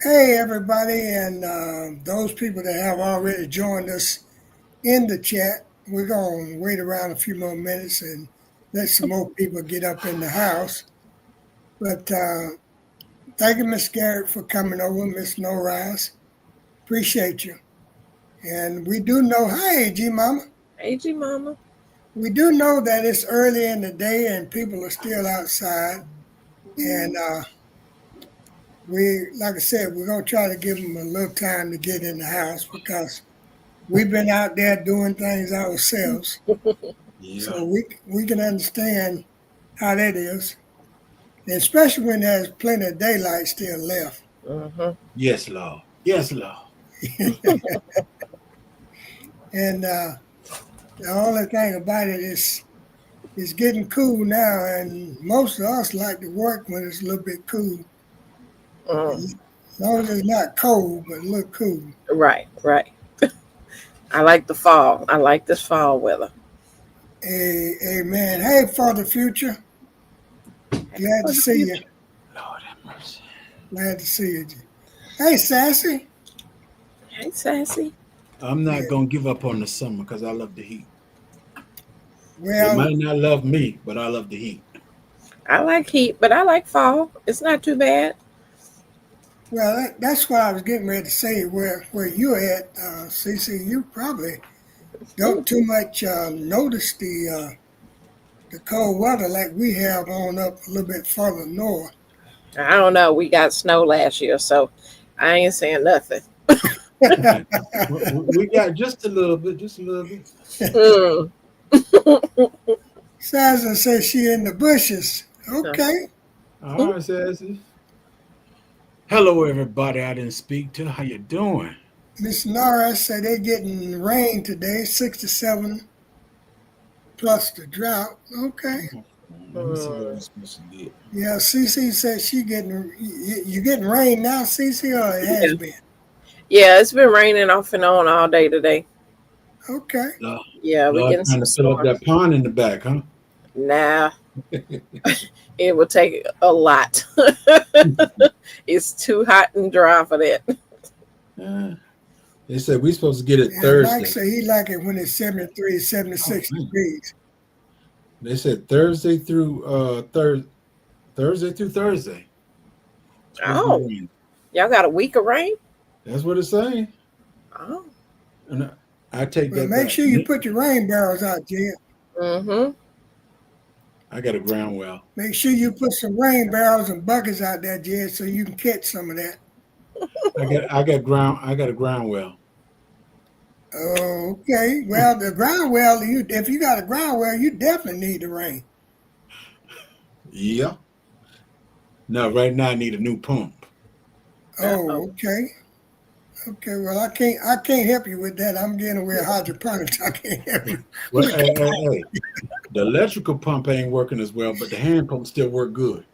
Hey, everybody, and those people that have already joined us in the chat. We're going to wait around a few more minutes and let some more people get up in the house. But thank you, Miss Garrett, for coming over, Miss Norris. Appreciate you. And we do know, hi, G Mama. AG Mama. We do know that it's early in the day and people are still outside. And like I said, we're going to try to give them a little time to get in the house because we've been out there doing things ourselves, Yeah. so we can understand how that is, especially when there's plenty of daylight still left. Yes, Lord. Yes, Lord. And the only thing about it is it's getting cool now, and most of us like to work when it's a little bit cool, as long as it's not cold, but a little cool. Right, right. I like the fall. I like this fall weather. Amen. Hey, for the future, glad For to the see you. future. Lord have mercy. Glad to see you. Hey, Sassy. Hey, Sassy. I'm Yeah, not going to give up on the summer because I love the heat. They well, might not love me, but I love the heat. I like heat, but I like fall. It's not too bad. Well, that's what I was getting ready to say. Where you at, CC? You probably don't too much notice the cold weather like we have on up a little bit further north. I don't know. We got snow last year, so I ain't saying nothing. We got just a little bit, just a little bit. Mm. Saza says she in the bushes. Okay, All right, Sassy. Hello, everybody I didn't speak to. How you doing? Miss Nara said they getting rain today, 67 plus the drought. Okay, Let me see what I'm supposed to get. yeah. CC said she getting you getting rain now, CC, or it Yeah. has been. Yeah, it's been raining off and on all day today. Okay. Lord, Yeah, we're Lord getting trying some to fill up that storms. pond in the back, huh? Nah, it will take a lot. It's too hot and dry for that. Uh, they said we supposed to get it Yeah, Mike Thursday. said he like it when it's 73, Oh, 76 man. degrees. They said Thursday through Thursday. Supposed to be Oh, raining. y'all got a week of rain? That's what it's saying. Oh. And I take Well, that make back. sure you put your rain barrels out, Jen. Mm-hmm. I got a ground well. Make sure you put some rain barrels and buckets out there, Jen, so you can catch some of that. I got a ground well. Okay. Well, the ground well, if you got a ground well, you definitely need the rain. Yeah. No, right now I need a new pump. Oh, okay. Okay. Well, I can't help you with that. I'm dealing with hydroponics. I can't help you Well, with hey. The electrical pump ain't working as well, but the hand pump still work good.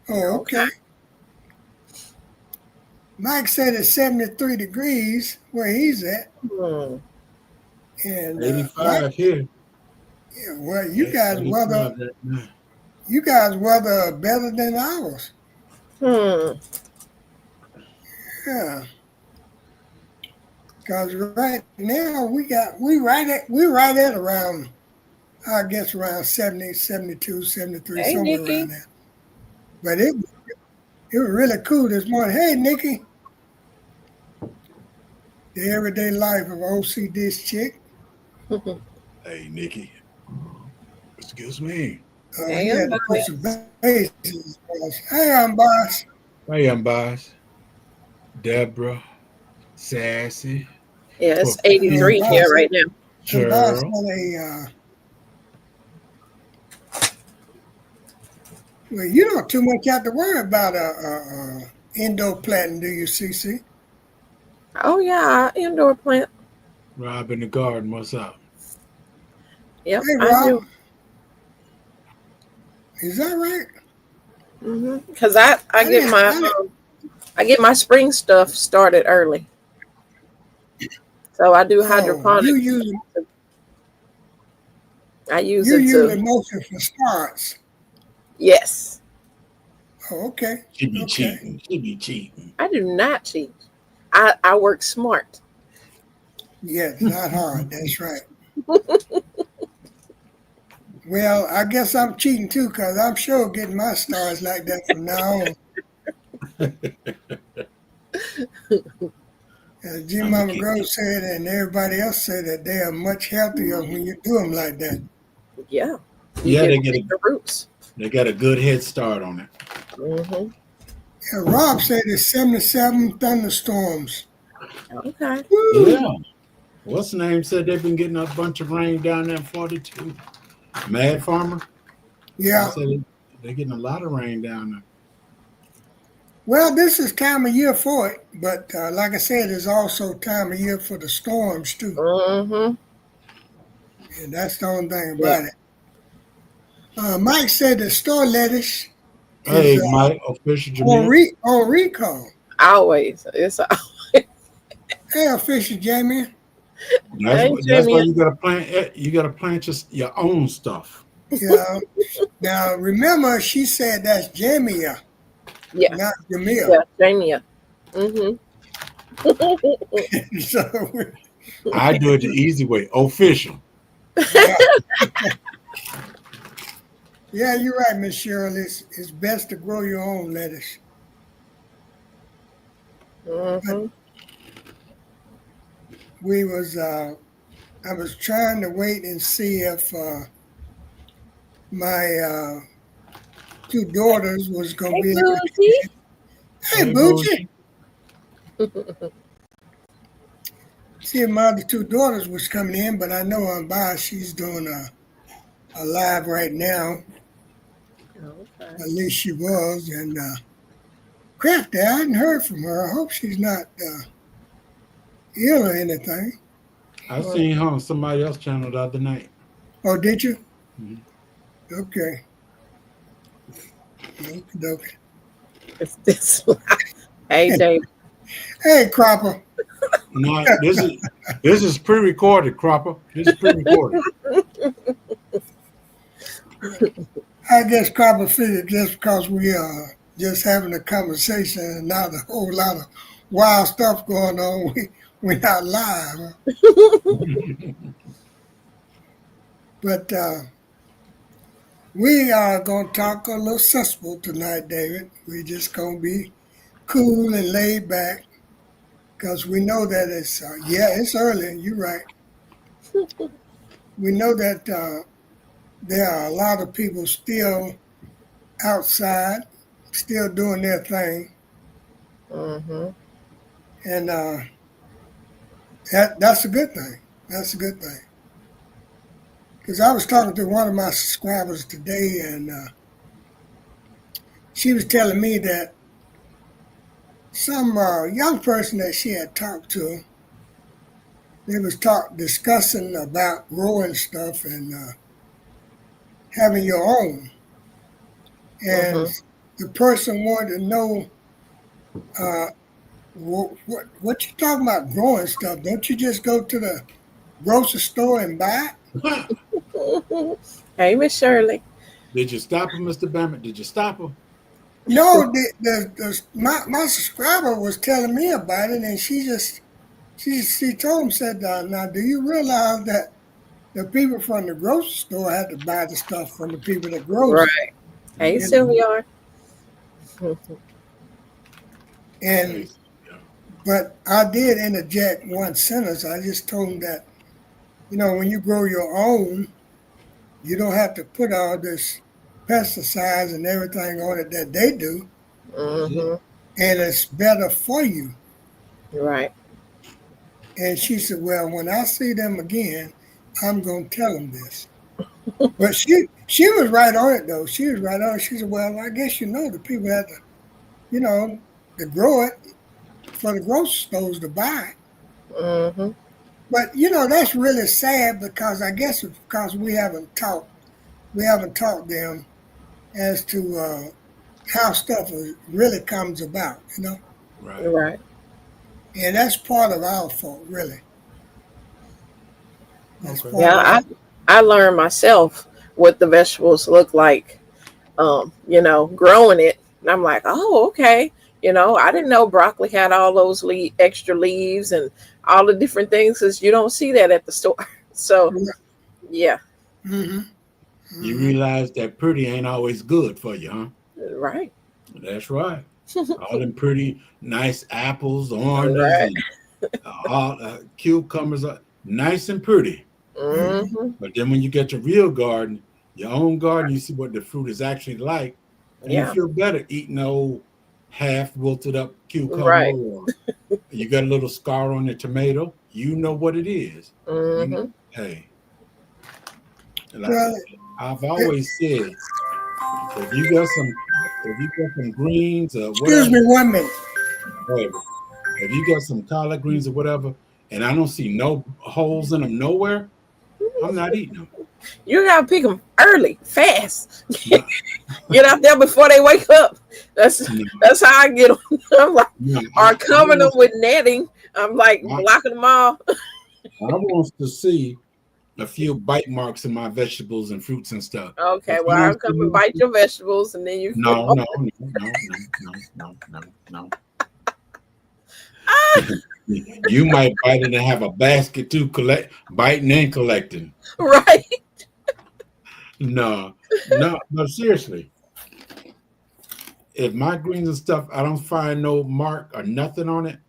Oh, Okay. okay. Mike said it's 73 degrees where he's at. Hmm. And Mike, 85 here. yeah, well, 85 right now. you guys weather better than ours. Hmm. Yeah, because right now we right at around, I guess, around 70, 72, 73, Hey, somewhere Nikki. around there. But it was really cool this morning. Hey, Nikki, the everyday life of OC Dish Chick. Hey, Nikki. Excuse me. He Hey, had I'm to put some biased. bases. Hey, I'm boss. Hey, I'm Boss. Deborah. Sassy. Yeah, it's And 83 here boss, right now. and boss Cheryl. had well, you don't too much have to worry about a indoor planting, do you, CC? Oh, yeah, indoor plant. Rob in the garden. What's up? Yep, Hey, I Rob, do. is that right? Because I I get didn't. my I get my spring stuff started early. So I do Oh, you hydroponics. use I use you it use to emotion for starts. yes. Oh, okay. She be Okay. cheating. She be cheating. I do not cheat. I work smart. Yeah, it's not hard. That's right. Well, I guess I'm cheating too, because I'm sure getting my stars like that from now on. As Jim I'm a Mama kid. Grove said, and everybody else said that they are much healthier when you do them like that. Yeah. You Yeah, get the roots. they got a good head start on it. Mm-hmm. Yeah, Rob said it's 77 thunderstorms. Okay. Woo! Yeah. What's the name said they've been getting a bunch of rain down there in 42. Mad Farmer. Yeah. They're getting a lot of rain down there. Well, this is time of year for it, but like I said, it's also time of year for the storms too, Mm-hmm. and that's the only thing Yeah. about it. Mike said the store lettuce Hey, is Mike, official on, Jamil. on recall. Always. It's Hey, official Jamie. That's why you gotta plant. You gotta plant your own stuff. Yeah. Now remember, she said that's Jamia, yeah. not Jamil. Yeah. Jamia. Mm-hmm. So I do it the easy way. Official. yeah, you're right, Miss Cheryl. It's best to grow your own lettuce. Mm-hmm. I was trying to wait and see if my two daughters was gonna Hey, be able to. Boozy. Hey, Boochie. See if my other two daughters was coming in, but I know on by she's doing a live right now. Okay. At least she was, and Crafty, I hadn't heard from her. I hope she's not ill or anything. I seen her on somebody else's channel the other night. Oh, did you? Mhm. Okay. Okay. It's this. Hey, Dave. Hey, Cropper. No, this is pre-recorded, Cropper. This is pre-recorded. I guess Cropper figured just because we are just having a conversation and not a whole lot of wild stuff going on, we're not live. But we are going to talk a little sensible tonight, David. We're just going to be cool and laid back because we know that it's early. You're right. We know that there are a lot of people still outside, still doing their thing. Mm-hmm. And that's a good thing. That's a good thing. Because I was talking to one of my subscribers today, and she was telling me that some young person that she had talked to, they was discussing about growing stuff and having your own. And the person wanted to know what you talking about growing stuff? Don't you just go to the grocery store and buy it? Hey, Miss Shirley. Did you stop her, Mr. Bennett? Did you stop her? No, my subscriber was telling me about it, and she told him, said, now do you realize that the people from the grocery store had to buy the stuff from the people that grow it? Right. Hey, Sylvia. And but I did interject one sentence. I just told him that, when you grow your own, you don't have to put all this pesticides and everything on it that they do. Mm-hmm. And it's better for you. Right. And she said, well, when I see them again, I'm going to tell them this. But she was right on it, though. She was right on it. She said, well, I guess the people have to, to grow it for the grocery stores to buy it. Mm-hmm. But, that's really sad because I guess it's because we haven't taught them as to how stuff really comes about, Right. And that's part of our fault, really. Yeah, I learned myself what the vegetables look like, growing it And I'm like, oh, okay. I didn't know broccoli had all those extra leaves and all the different things because you don't see that at the store. So, yeah, Mm-hmm. You Mm-hmm. realize that pretty ain't always good for you, huh? right. That's right. All them pretty, nice apples, oranges, Right. and all cucumbers are nice and pretty. Hmm. But then when you get your real garden, your own garden, you see what the fruit is actually like, and you Yeah. feel better eating old half wilted up cucumber, Right. or you got a little scar on the tomato. You know what it is. Hmm. Hey, like Well, I've always said, if you got some greens or excuse whatever, me 1 minute. hey, if you got some collard greens or whatever, and I don't see no holes in them nowhere, I'm not eating them. You gotta pick them early, fast. No, Get out there before they wake up. That's no, that's how I get them. I'm like, no. or covering them with netting. I'm like blocking them all. I want to see a few bite marks in my vegetables and fruits and stuff. Okay, If well, you don't I'll come and see, bite your vegetables, and then you can. no, no, no, no, no, no, no, no. Ah, You might bite it and have a basket too, biting and collecting. right. No, no, but seriously, if my greens and stuff, I don't find no mark or nothing on it,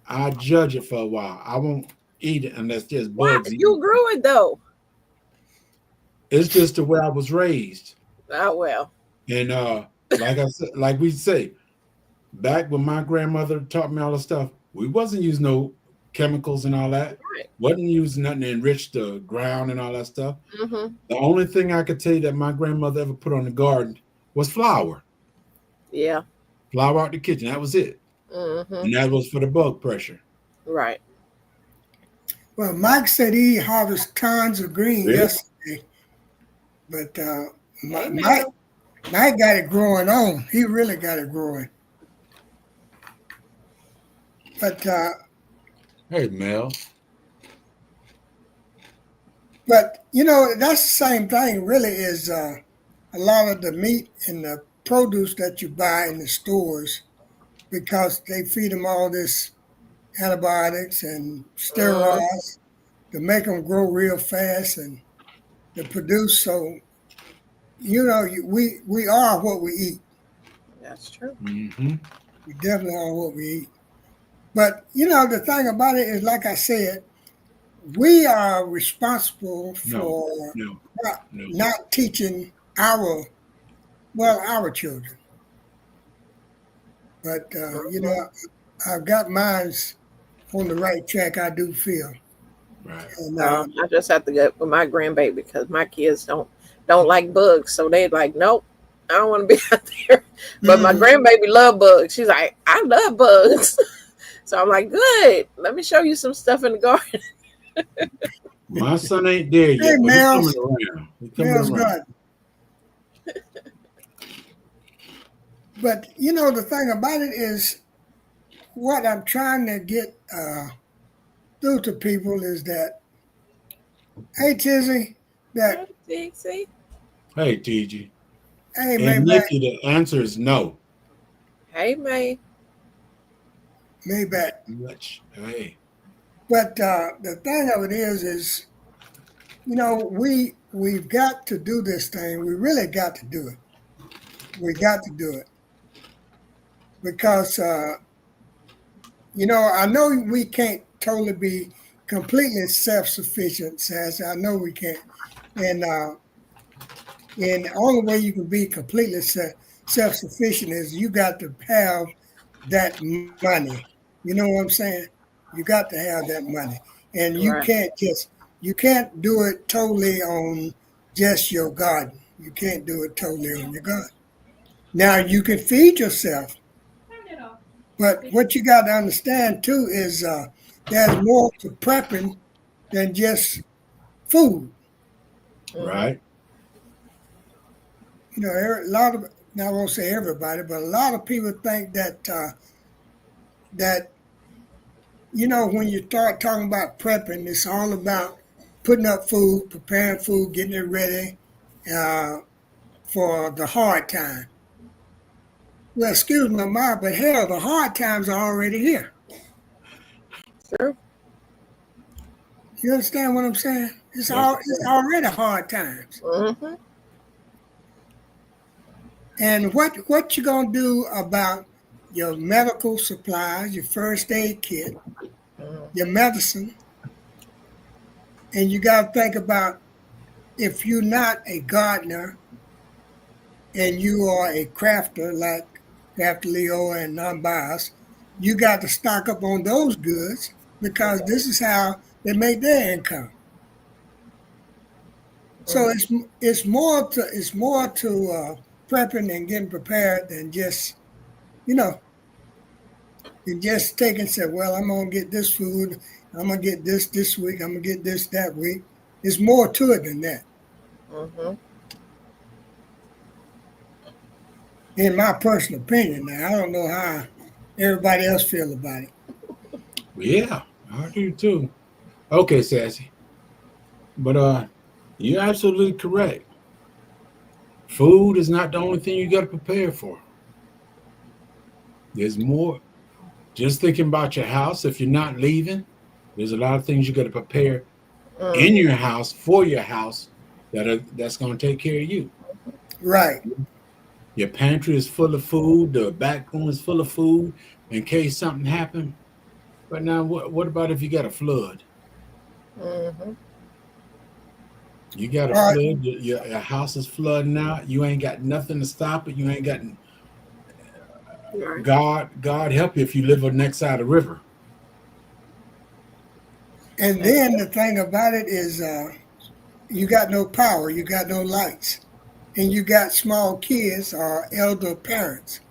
I judge it for a while. I won't eat it unless there's Why bugs. you grew it though? It's just the way I was raised. Oh well. And like I said, like we say, back when my grandmother taught me all the stuff, we wasn't using no chemicals and all that. Right. Wasn't using nothing to enrich the ground and all that stuff. Mm-hmm. The only thing I could tell you that my grandmother ever put on the garden was flour. Yeah. Flour out the kitchen. That was it. Mm-hmm. And that was for the bug pressure. Right. Well, Mike said he harvested tons of green Really? yesterday, but Hey, Mike got it growing on. He really got it growing. But Hey, Mel. that's the same thing. Really, is a lot of the meat and the produce that you buy in the stores because they feed them all this antibiotics and steroids to make them grow real fast and to produce. So we are what we eat. That's true. Mm-hmm. We definitely are what we eat. But the thing about it is, like I said, we are responsible for No. not teaching our children. But I've got mine's on the right track. I do feel. Right. And, I just have to get with my grandbaby because my kids don't like bugs, so they like, nope, I don't want to be out there. But my grandbaby love bugs. She's like, I love bugs. So I'm like, good. Let me show you some stuff in the garden. My son ain't there yet, Hey, but Mel. he's coming around. Mel's good. But the thing about it is, what I'm trying to get through to people is that, hey Tizzy, that See? Hey, TG. hey And Maybach, Nikki, the answer is no. Hey, May. Maybach. Much. Hey. But the thing of it is, we've got to do this thing. We really got to do it. We got to do it because I know we can't totally be completely self-sufficient, Sass. I know we can't, and the only way you can be completely self-sufficient is you got to have that money. You know what I'm saying? You got to have that money, and you Right. can't do it totally on just your garden. You can't do it totally on your garden. Now you can feed yourself, but what you got to understand too is there's more to prepping than just food. Right. A lot of, now I won't say everybody, but a lot of people think that when you start talking about prepping, it's all about putting up food, preparing food, getting it ready for the hard time. Well, excuse my mind, but hell, the hard times are already here. Sure. You understand what I'm saying? It's Yes. it's already hard times. Mm-hmm. And what you gonna do about your medical supplies, your first aid kit, your medicine, and you got to think about if you're not a gardener and you are a crafter like Crafter Leo and non-biased, you got to stock up on those goods because this is how they make their income. So it's more to prepping and getting prepared than just you know than just taking say, well, I'm gonna get this food, I'm gonna get this week, I'm gonna get this that week. It's more to it than that, Mm-hmm. in my personal opinion. Now I don't know how everybody else feel about it. Yeah, I do too. Okay, Sassy. But you're absolutely correct. Food is not the only thing you got to prepare for. There's more. Just thinking about your house, if you're not leaving, there's a lot of things you got to prepare in your house for your house that's going to take care of you. Right. Your pantry is full of food. The back room is full of food in case something happened. But now, what about if you got a flood? Mm-hmm. You got a Right. flood. Your house is flooding out. You ain't got nothing to stop it. You ain't got Right. God help you if you live on the next side of the river. And then the thing about it is, you got no power, you got no lights, and you got small kids or elder parents.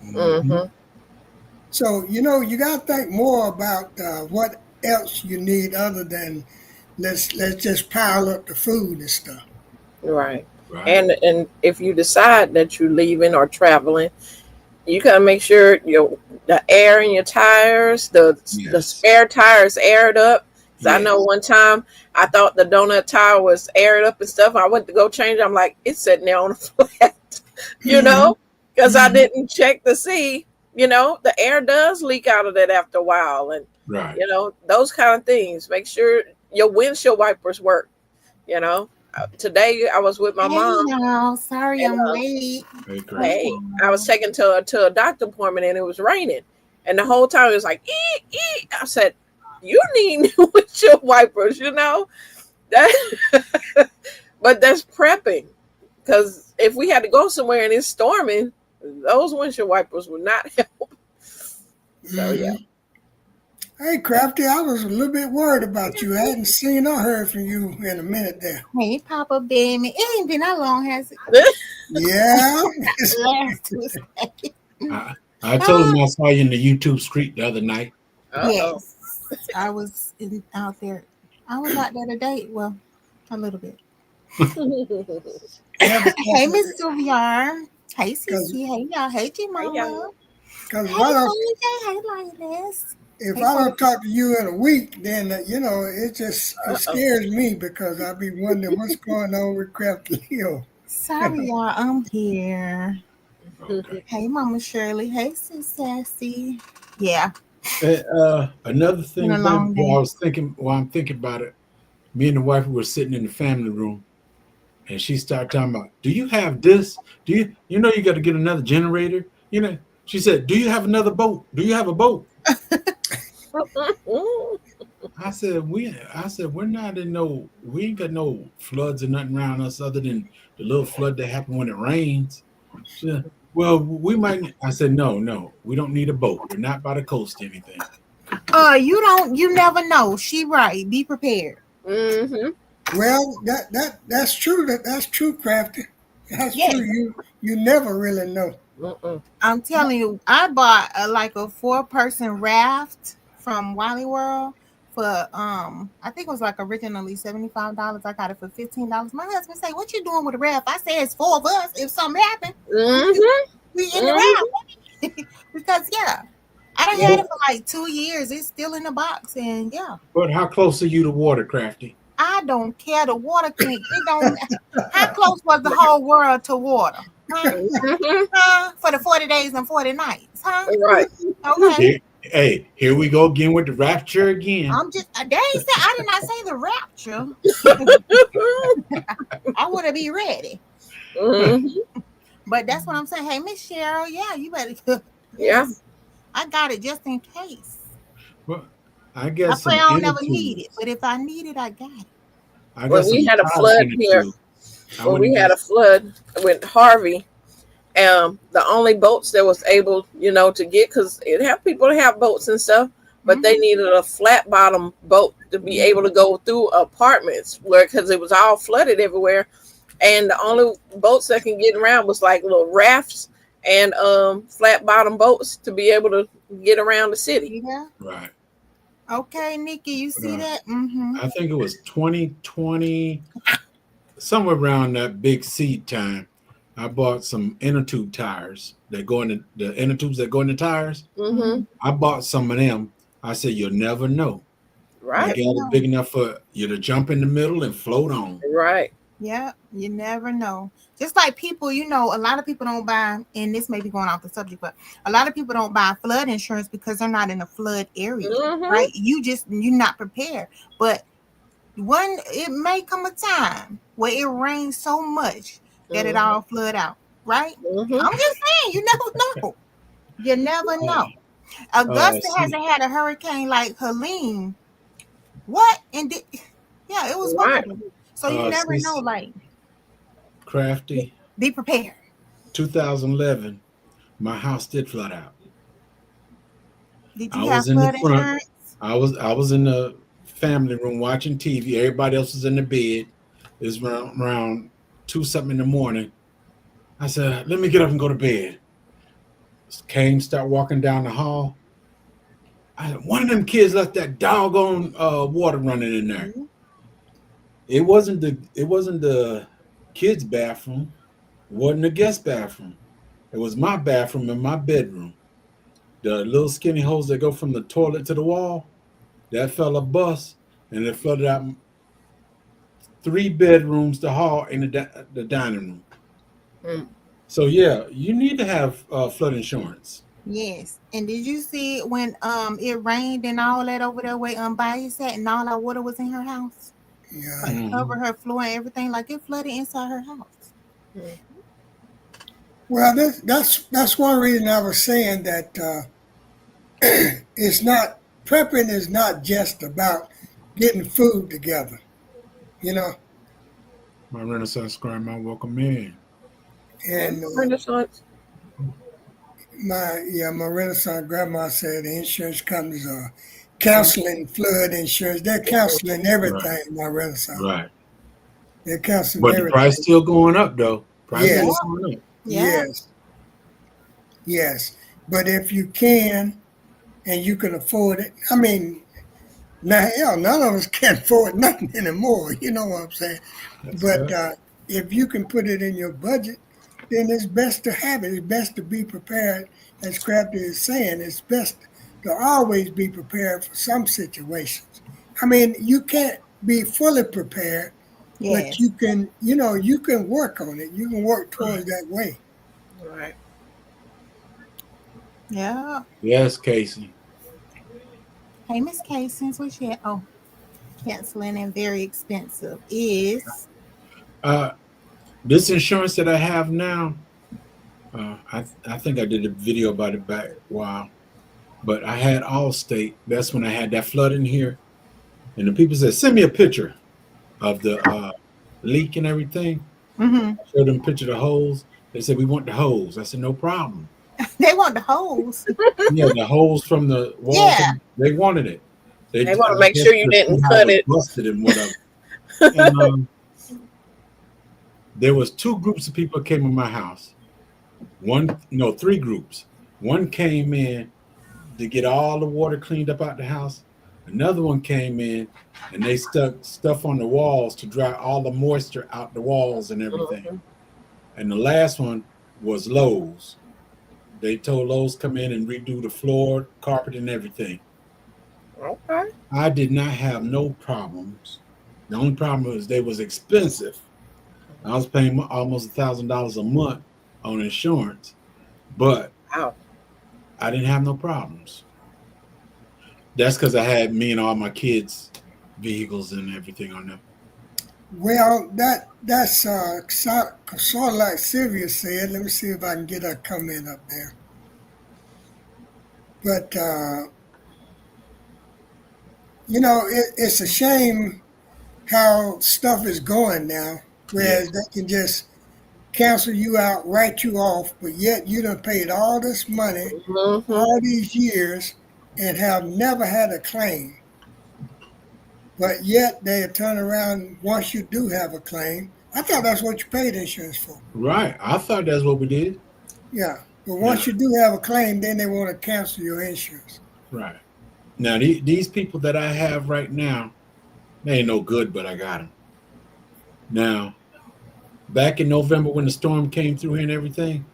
Mm-hmm. So you got to think more about what else you need other than let's just pile up the food and stuff. Right. Right. And if you decide that you're leaving or traveling, you gotta make sure the air in your tires, the Yes. spare tires aired up. 'Cause I know Yes. one time I thought the donut tire was aired up and stuff. I went to go change it. I'm like, it's sitting there on the flat, because I didn't check to see. The air does leak out of that after a while, and Right. those kind of things. Make sure your windshield wipers work. Today I was with my mom. y'all. Sorry And, I'm late. Very correct. Hey, I was taken to a doctor appointment and it was raining, and the whole time it was like, ee, ee. I said, "You need windshield wipers," That, but that's prepping, because if we had to go somewhere and it's storming, those windshield wipers would not help. So yeah. Hey, Crafty, I was a little bit worried about you. I hadn't seen or heard from you in a minute there. Hey, Papa Baby. It ain't been that long, has it? Yeah. Last Tuesday. I told him I saw you in the YouTube street the other night. Uh-oh. Yes. I was out there. I was out there today. Well, a little bit. Hey, Miss Sylvia. Hey, Cece. Hey, y'all. Hey, Jimama. y'all. Because Hey, if Lioness. I don't talk to you in a week, then it scares me because I'll be wondering what's going on with Crafty Leo. Sorry, y'all. I'm here. Okay. Hey, Mama Shirley. Hey, Sis Sassy. Yeah. Another thing, Been a long baby, day. I was thinking while I'm thinking about it, me and the wife were sitting in the family room, and she started talking about, "Do you have this? Do you you got to get another generator? She said, "Do you have another boat? Do you have a boat?" I said, we're not we ain't got no floods or nothing around us other than the little flood that happen when it rains. She said, well, we might. I said, no, we don't need a boat. We're not by the coast or anything. You never know. She right. Be prepared. Mm-hmm. Well, that's true. That's true, Crafty. That's Yes. true. You never really know. Mm-mm. I'm telling you, I bought a 4-person raft from Wally World for I think it was originally $75. I got it for $15. My husband say, "What you doing with a raft?" I say, "It's 4 of us. If something happen, Mm-hmm. we in the raft." Because I done had it for 2 years. It's still in the box, and But how close are you to water, Crafty? I don't care. The water can't. It don't. How close was the whole world to water? Huh? Mhm. Huh? For the 40 days and 40 nights, huh? Right. Okay. Hey, here we go again with the rapture again. I'm just. They ain't say. I did not say the rapture. I want to be ready. Mhm. But that's what I'm saying. Hey, Miss Cheryl, yeah, you better. Yeah. I got it just in case. Well, I I guess pray some I don't inner never need it, tubes. but if I need it, I got it. I When got we some had a tire flood inner here, tubes. I when went we and had got a flood with Harvey, the only boats that was able, to get, because it had people to have boats and stuff, but they Mhm. needed a flat bottom boat to be able to go through apartments where, because it was all flooded everywhere, and the only boats that can get around was like little rafts and flat bottom boats to be able to get around the city. Yeah. right. Okay, Nikki, you see Uh, that? Mm-hmm. I think it was 2020, somewhere around that big seed time. I bought some inner tube tires that go in the inner tubes that go in the tires. Mm-hmm. I bought some of them. I said, you'll never know. I Right. got it big enough for you to jump in the middle and float on. Right. Yeah, you never know. Just like people, a lot of people don't buy, and this may be going off the subject, but a lot of people don't buy flood insurance because they're not in a flood area, Mm-hmm. right? You're not prepared. But it may come a time where it rains so much that it all flood out, right? Mm-hmm. I'm just saying, you never know. You never know. Augusta See, hasn't had a hurricane like Helene. What? Yeah, it was Right. horrible. So you never know. see, Like, Crafty, be prepared. 2011, my house did flood out. Did I you have was in the flood front. insurance? I was in the family room watching TV. Everybody else was in the bed. It was around 2 something in the morning. I said, "Let me get up and go to bed." Came, start walking down the hall. One of them kids left that doggone water running in there. Mhm. It wasn't the kids' bathroom. It wasn't the guest bathroom. It was my bathroom in my bedroom. The little skinny holes that go from the toilet to the wall. That fell a bust, and it flooded out 3 bedrooms, the hall, and the dining room. Mm. So yeah, you need to have flood insurance. Yes. And did you see when it rained and all that over there where Bias at and all that water was in her house? Yeah. Like Mhm. cover her floor and everything, like it flooded inside her house. Well, that's one reason I was saying that it's not prepping is not just about getting food together. You know, My Renaissance grandma, welcome in. and Renaissance. my Renaissance grandma said the insurance companies are counseling flood insurance. They're counseling Right, everything. My Renaissance, right. they're counseling But the price everything. still going up though. Price Yeah. still Yes, going up. Yeah. yes, yes. But if you can and you can afford it, I mean, now hell, none of us can afford nothing anymore. You know what I'm saying? That's But fair. if you can put it in your budget, then it's best to have it. It's best to be prepared. As Crafty is saying, it's best to always be prepared for some situations. I mean, you can't be fully prepared, but Yes. you can work on it. You can work Right. towards that way. Right. Yeah. Yes, Casey. Hey, Miss K, since we share, canceling and very expensive is. Uh, this insurance that I have now, I think I did a video about it back a while, but I had Allstate. That's when I had that flood in here, and the people said, "Send me a picture of the leak and everything." Mm-hmm. I showed them a picture of the holes. They said, "We want the holes." I said, "No problem." They want the hose. Yeah, the holes from the walls. Yeah. They wanted it. They, They want I to make guess, sure you to see didn't how it cut was it. busted and whatever. And there was 2 groups of people that came in my house. One, no, 3 groups. One came in to get all the water cleaned up out the house. Another one came in and they stuck stuff on the walls to dry all the moisture out the walls and everything. Mhm. And the last one was Lowe's. They told Lowe's come in and redo the floor, carpet, and everything. Okay. I did not have no problems The only problem was they was expensive. I was paying almost $1,000 a month on insurance, but Wow. I didn't have no problems. That's because I had me and all my kids' vehicles and everything on them. Well, that's sort of like Sylvia said. Let me see if I can get a comment up there. But it's a shame how stuff is going now, whereas they can just cancel you out, write you off, but yet you done paid all this money Mm-hmm. all these years and have never had a claim. But yet they turn around once you do have a claim. I thought that's what you paid insurance for. Right. I thought that's what we did. Yeah. But once you do have a claim, then they want to cancel your insurance. Right. Now, these people that I have right now, they ain't no good, but I got them. Now, back in November when the storm came through here and everything,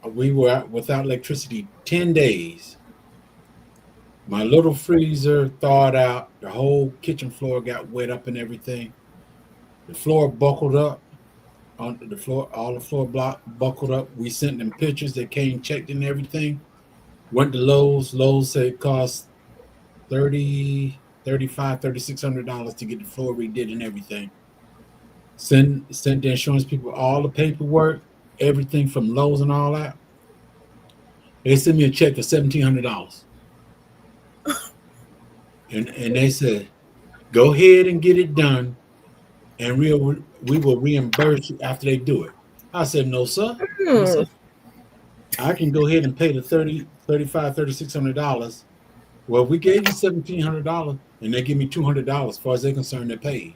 we were out without electricity 10 days. My little freezer thawed out. The whole kitchen floor got wet up and everything. The floor buckled up. On the floor, all the floor block buckled up. We sent them pictures. They came, checked and everything. Went to Lowe's. Lowe's said it cost $3,600 to get the floor redid and everything. Sent the insurance people all the paperwork, everything from Lowe's and all that. They sent me a check for $1,700. And they said, go ahead and get it done, and we will reimburse you after they do it. I said, no, sir. I said, I can go ahead and pay the $3,600. Well, we gave you $1,700, and they give me $200. As far as they're concerned, they're paid.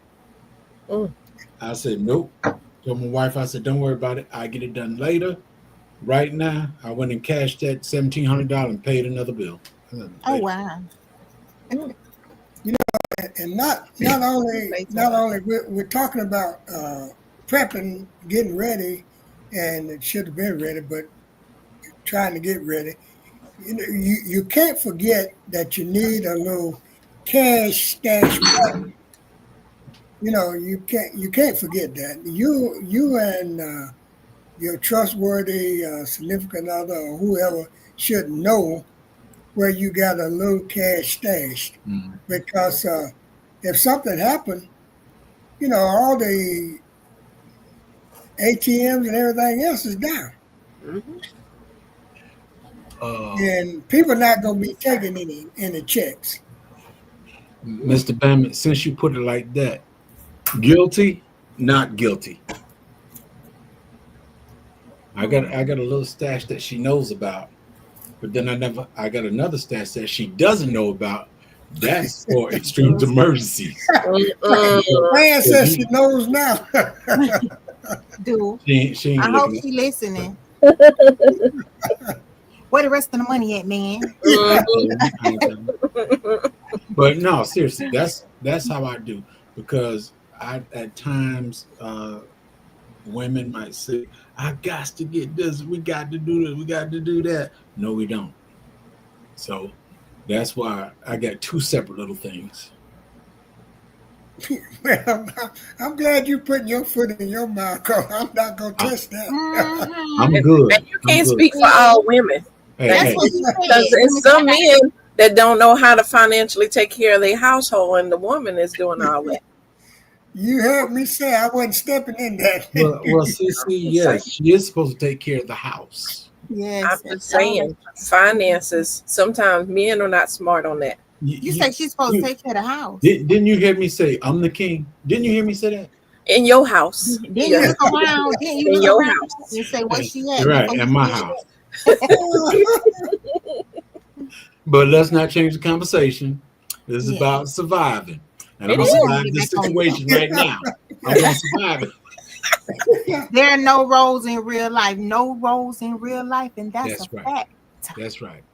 I said, nope. Told my wife, I said, don't worry about it. I get it done later. Right now, I went and cashed that $1,700 and paid another bill. Oh wow! And not only we're talking about prepping, getting ready, and it should have been ready, but trying to get ready. You can't forget that you need a little cash stash. You can't forget that. You and your trustworthy significant other or whoever should know where you got a little cash stashed, because if something happened, all the ATMs and everything else is down. And people are not going to be taking any checks. Mr. Bamman, since you put it like that, guilty, not guilty. I got a little stash that she knows about, but then I got another stash that she doesn't know about. That's for extreme emergencies. Man says she knows now. Dude, She ain't I hope looking she listening. Where the rest of the money at, man? But no, seriously, that's how I do, because at times women might say, I got to get this, we got to do this, we got to do that. No, we don't. So that's why I got two separate little things. Well, I'm glad you're putting your foot in your mouth, because I'm not going to touch that. I'm good. And you can't speak for all women. Hey, What you said. Because there's some men that don't know how to financially take care of their household, and the woman is doing all that. You heard me say I wasn't stepping in that. well, see, yes, she is supposed to take care of the house. Yes, I'm just saying, finances, sometimes men are not smart on that. You say she's supposed to take care of the house. Didn't you hear me say I'm the king? Didn't you hear me say that? In your house. Then you look around. Then you In look your around house. and say, "Where she at?" You're right, Before in you my say house. But let's not change the conversation. This is about surviving. And I'm going to survive this situation right now. I'm going to survive it. There are no roles in real life. No roles in real life. And that's a right. fact. That's right.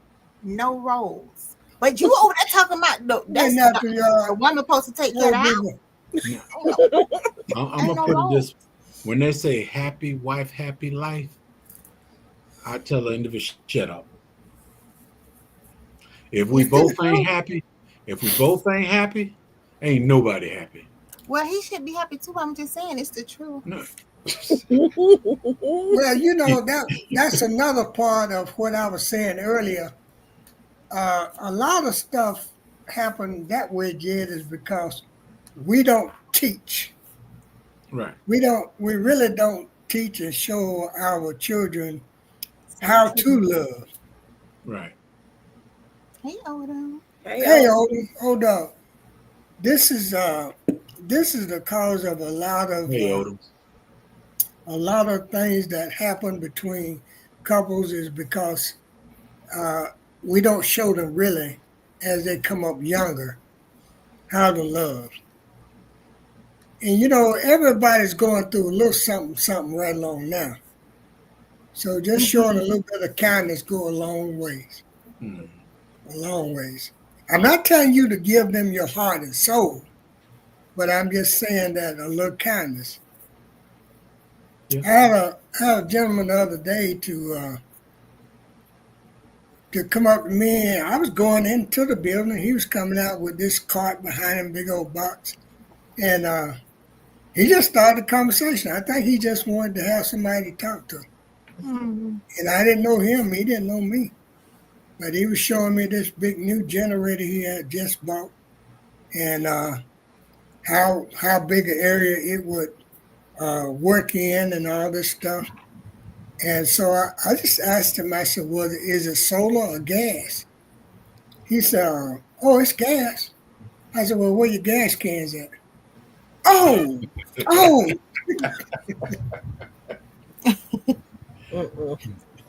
No roles. But you over there talking about that's the woman supposed to take care of the house. I'm going to put it this. When they say happy wife, happy life, I tell the individual, shut up. If we both ain't happy, Ain't nobody happy. Well, he should be happy too. I'm just saying it's the truth. No. Well, you know that's another part of what I was saying earlier. A lot of stuff happened that way, Jed, is because we don't teach. Right. We really don't teach and show our children how to love. Right. Hey, Odom. Hey, hold up. This is the cause of Hey, Odom. a lot of things that happen between couples is because we don't show them really as they come up younger how to love. And you know, everybody's going through a little something right along now. So just showing a little bit of kindness go a long ways. Hmm. A long ways. I'm not telling you to give them your heart and soul, but I'm just saying that a little kindness. Yeah. I had a gentleman the other day to come up to me. I was going into the building. He was coming out with this cart behind him, big old box, and he just started a conversation. I think he just wanted to have somebody to talk to. Mm-hmm. And I didn't know him. He didn't know me. But he was showing me this big new generator he had just bought, and how big an area it would work in and all this stuff. And so I just asked him, I said, well, is it solar or gas? He said, oh, it's gas. I said, well, where your gas cans at? Oh,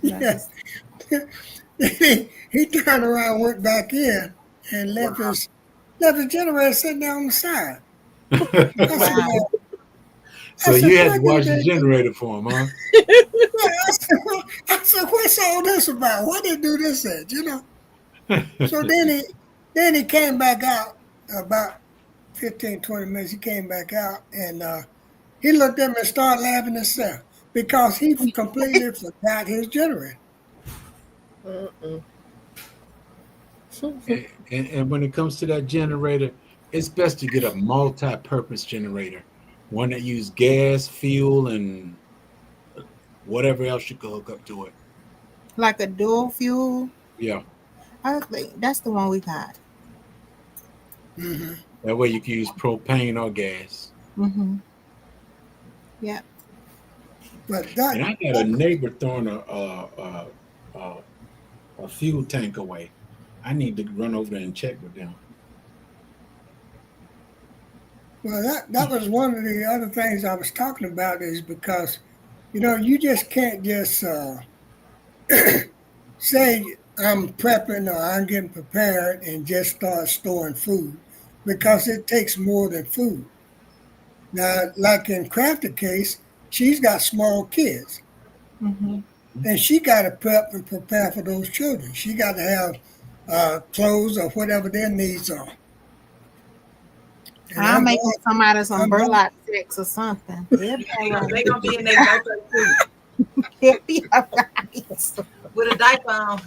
yes. He turned around, went back in, and left his generator sitting there on the side. I said, Wow. So I said, you had "What to watch did the they do?" generator for him, huh? I said, what's all this about? What they do this at? You know? So then he came back out about 15, 20 minutes. He came back out and he looked at me and started laughing himself because he completely forgot his generator. And when it comes to that generator, it's best to get a multi-purpose generator, one that uses gas, fuel, and whatever else you can hook up to it. Like a dual fuel. Yeah, I think that's the one we got. Mm-hmm. that way you can use propane or gas. Mm-hmm. Yep. But And I got a neighbor throwing a fuel tank away. I need to run over there and check with them. well, that was one of the other things I was talking about is because, you know, you just can't just say I'm prepping or I'm getting prepared and just start storing food because it takes more than food. Now, like in Crafter case, she's got small kids Mm-hmm. and she got to prep and prepare for those children. She got to have clothes or whatever their needs are. And I'll make them come out of some I'm- burlap sacks or something. They'll be all right. They gonna be in their diaper too, They'll be all right. with a diaper on.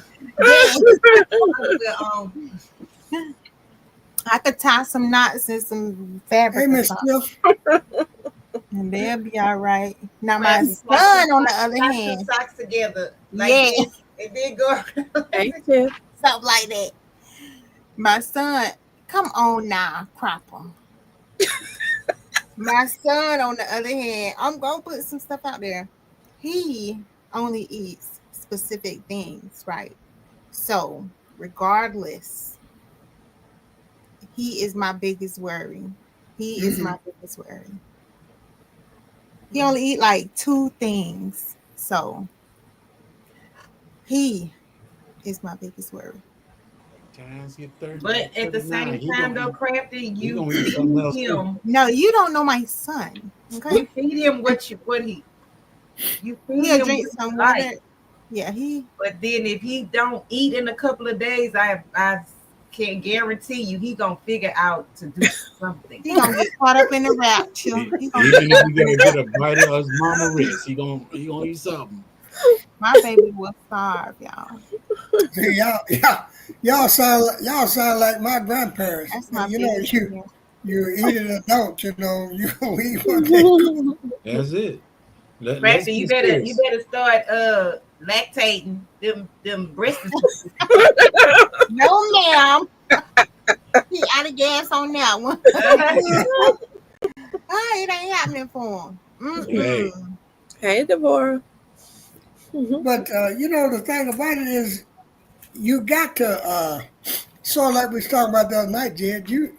I could tie some knots and some fabric Hey, or Miss something, Cliff, and they'll be all right. Now my Right. son, on the other Tie hand, some socks together. Like yeah, this, and then go. Hey, Tiff. something like that. My son, come on now, Cropper. My son, on the other hand, I'm gonna put some stuff out there. He only eats specific things, right? So, regardless, he is my biggest worry. He is my biggest worry. He only eat like 2 things, so he is my biggest worry. Times get 30. But at the 39, same he time, gonna though, Crafty, he you gonna eat something else, feed too. him. No, you don't know my son. Okay, You feed him what he. You feed he'll him drink what some he water. like. Yeah, he But then if he don't eat in a couple of days, I can guarantee you he gonna figure out to do something. he gonna get caught up in the rapture. He gonna, Even if you gotta get a bite of his mama wrist, he gonna eat something. my baby will starve, y'all. see, y'all sound like my grandparents. That's my You know, biggest you fear. you eat it or don't, you know, you eat what they cook. That's it. Let's Crafty, be you serious. better start lactating them breasts. No, ma'am. He out of gas on that one. It ain't happening for him. Hey. Hey, Deborah. Mhm. But you know, the thing about it is, you got to sort of like we was talking about the other night, Jed. You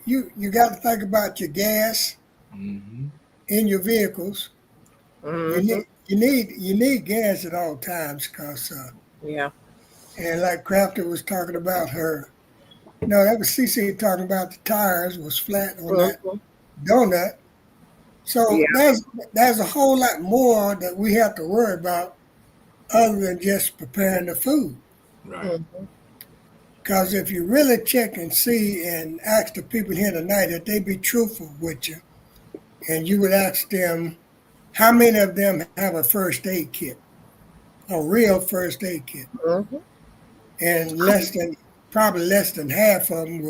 got to think about your gas Hmm. in your vehicles. Mhm. You need gas at all times, cause Yeah. and like Crafter was talking about her. No, that was CC talking about the tires was flat on that Mhm. donut. So Yeah. there's a whole lot more that we have to worry about other than just preparing the food. Right. Mhm. Because if you really check and see and ask the people here tonight if they be truthful with you, and you would ask them how many of them have a first aid kit, a real first aid kit, Mhm. and probably less than half of them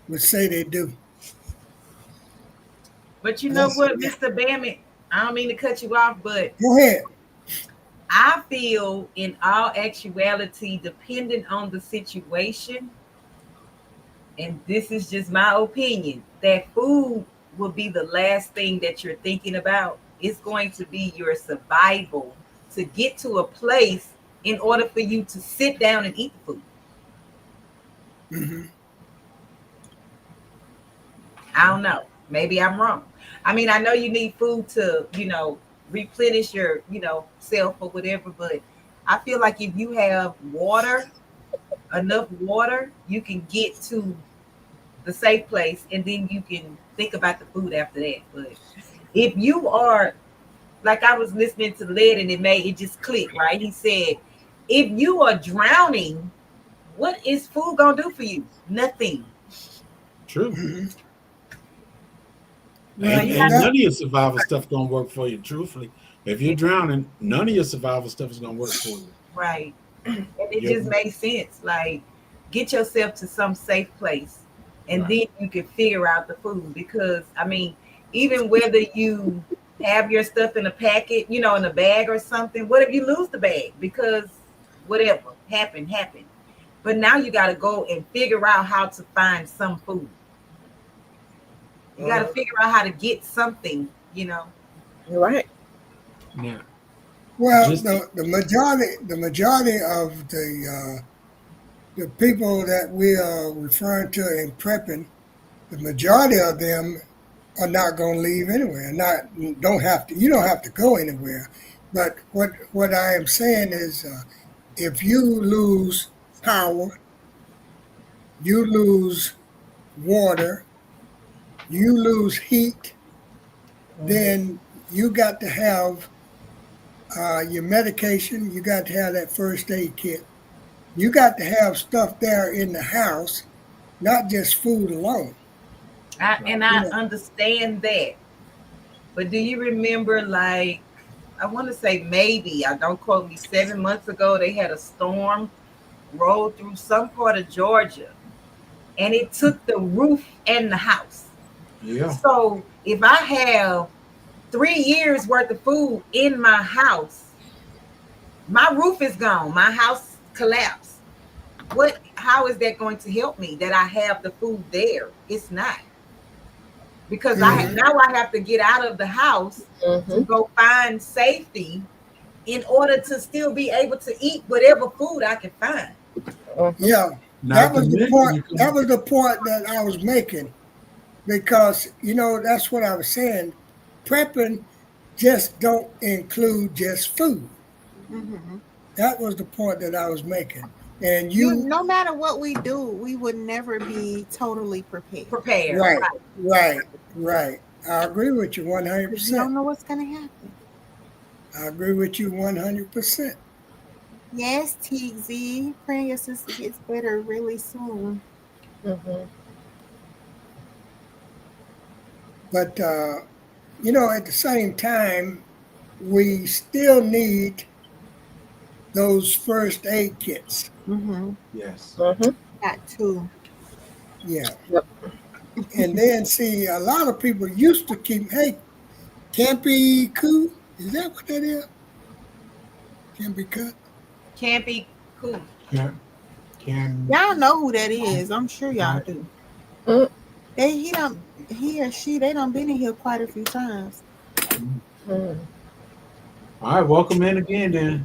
would say they do. But you know That's, what, Mr. Bammett? I don't mean to cut you off, but go ahead. I feel in all actuality, depending on the situation, and this is just my opinion, that food will be the last thing that you're thinking about. It's going to be your survival to get to a place in order for you to sit down and eat the food. Hmm. I don't know. Maybe I'm wrong. I mean, I know you need food to, replenish your, self or whatever, but I feel like if you have water, enough water, you can get to the safe place and then you can think about the food after that. But if you are, like I was listening to Led and it just clicked, right? He said, if you are drowning, what is food gonna do for you? Nothing. True. Hmm. So Well, you and have And to none of your survival stuff gonna work for you. Truthfully, if you're drowning, none of your survival stuff is gonna work for you. right. And it just You makes sense. Like, get yourself to some safe place, and right. then you can figure out the food. Because I mean, even whether you have your stuff in a packet, in a bag or something, what if you lose the bag? Because whatever happened. But now you got to go and figure out how to find some food. You got to Mhm. figure out how to get something. You're right. Now, well, just the majority of the people that we are referring to in prepping, the majority of them are not going to leave anywhere. Not don't have to. You don't have to go anywhere. But what I am saying is, if you lose power, you lose water, you lose heat, Mhm. then you got to have your medication. You got to have that first aid kit. You got to have stuff there in the house, not just food alone. And right. You I know, understand that. But do you remember, like, I want to say maybe, I don't quote me, 7 months ago, they had a storm roll through some part of Georgia and it took the roof and the house. Yeah. So if I have 3 years worth of food in my house, my roof is gone, my house collapsed. How is that going to help me that I have the food there? It's not, because mhm. now I have to get out of the house to Mhm. go find safety in order to still be able to eat whatever food I can find. Mhm. Yeah, that Not to was the mention point. you That come. was the point that I was making because that's what I was saying. Prepping just don't include just food. Hmm. That was the point that I was making. And No matter what we do, we would never be totally prepared Prepared, right, right? right, right. I agree with you one hundred because you percent. don't know what's going to happen. I agree with you 100%. Yes, TZ, praying your sister gets better really soon. Mhm. But at the same time, we still need those first aid kits. Mm-hmm. Yes. Mhm. Got two. Yeah. Yep. And then see, a lot of people used to keep, hey, Campy Coo, is that what that is? Campy Cut? Can't be cool. Yeah. Can Y'all know who that is. I'm sure y'all do. Mm. He or she, they done been in here quite a few times. Mm. all right, welcome in again then,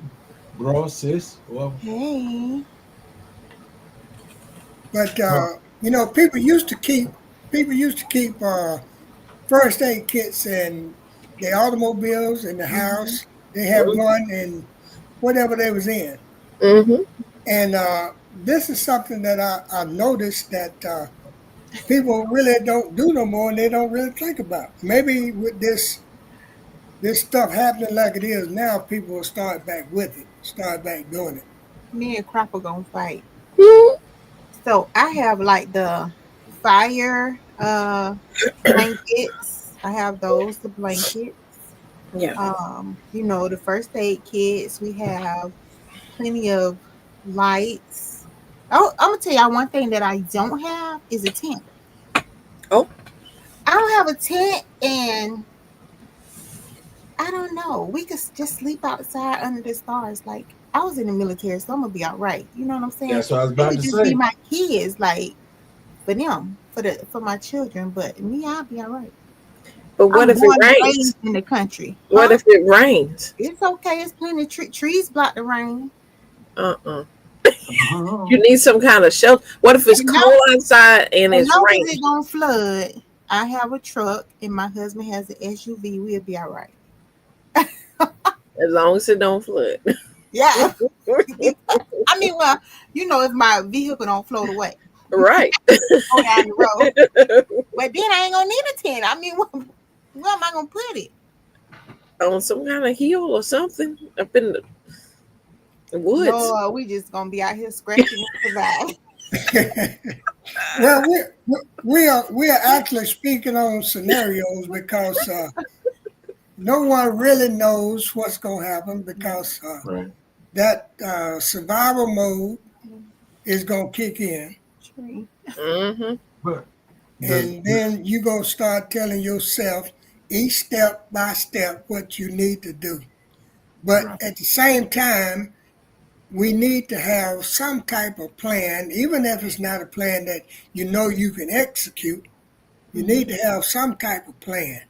bro, sis. Well, Hey. But people used to keep first aid kits in their automobiles in the house. They have one in whatever they was in. Mm-hmm. And this is something that I noticed that people really don't do no more, and they don't really think about. Maybe with this stuff happening like it is now, people will start back with it, start back doing it. Me and Crop are gonna fight. Mm. So I have like the fire blankets. I have those, the blankets. Yeah. The first aid kits. We have plenty of lights. Oh, I'm gonna tell y'all one thing that I don't have is a tent. Oh. I don't have a tent, and I don't know. We could just sleep outside under the stars. Like, I was in the military, so I'm gonna be all right. You know what I'm saying? that's what I was It about could to just say. be my kids, like for them, for my children. But me, I'll be all right. But what I'm if born it and rains? raised in the country. What Huh? if it rains? It's okay. It's plenty of trees block the rain. Uh-uh. Uh-huh. You need some kind of shelter. What if it's And cold outside and as it's long as raining? it don't flood, I have a truck and my husband has an SUV. We'll be all right. As long as it don't flood. Yeah. I mean, well, if my vehicle don't float away, Right. go down the road. But then I ain't gonna need a tent. I mean, where am I gonna put it? On some kind of hill or something up in the woods. Lord, we just gonna be out here scratching and surviving. Well, we are actually speaking on scenarios because no one really knows what's going to happen because Right. that survival mode is going to kick in, Tree. Mm-hmm. But and then you going to start telling yourself each step by step what you need to do. But Right. at the same time, we need to have some type of plan, even if it's not a plan that you know you can execute. You need to have some type of plan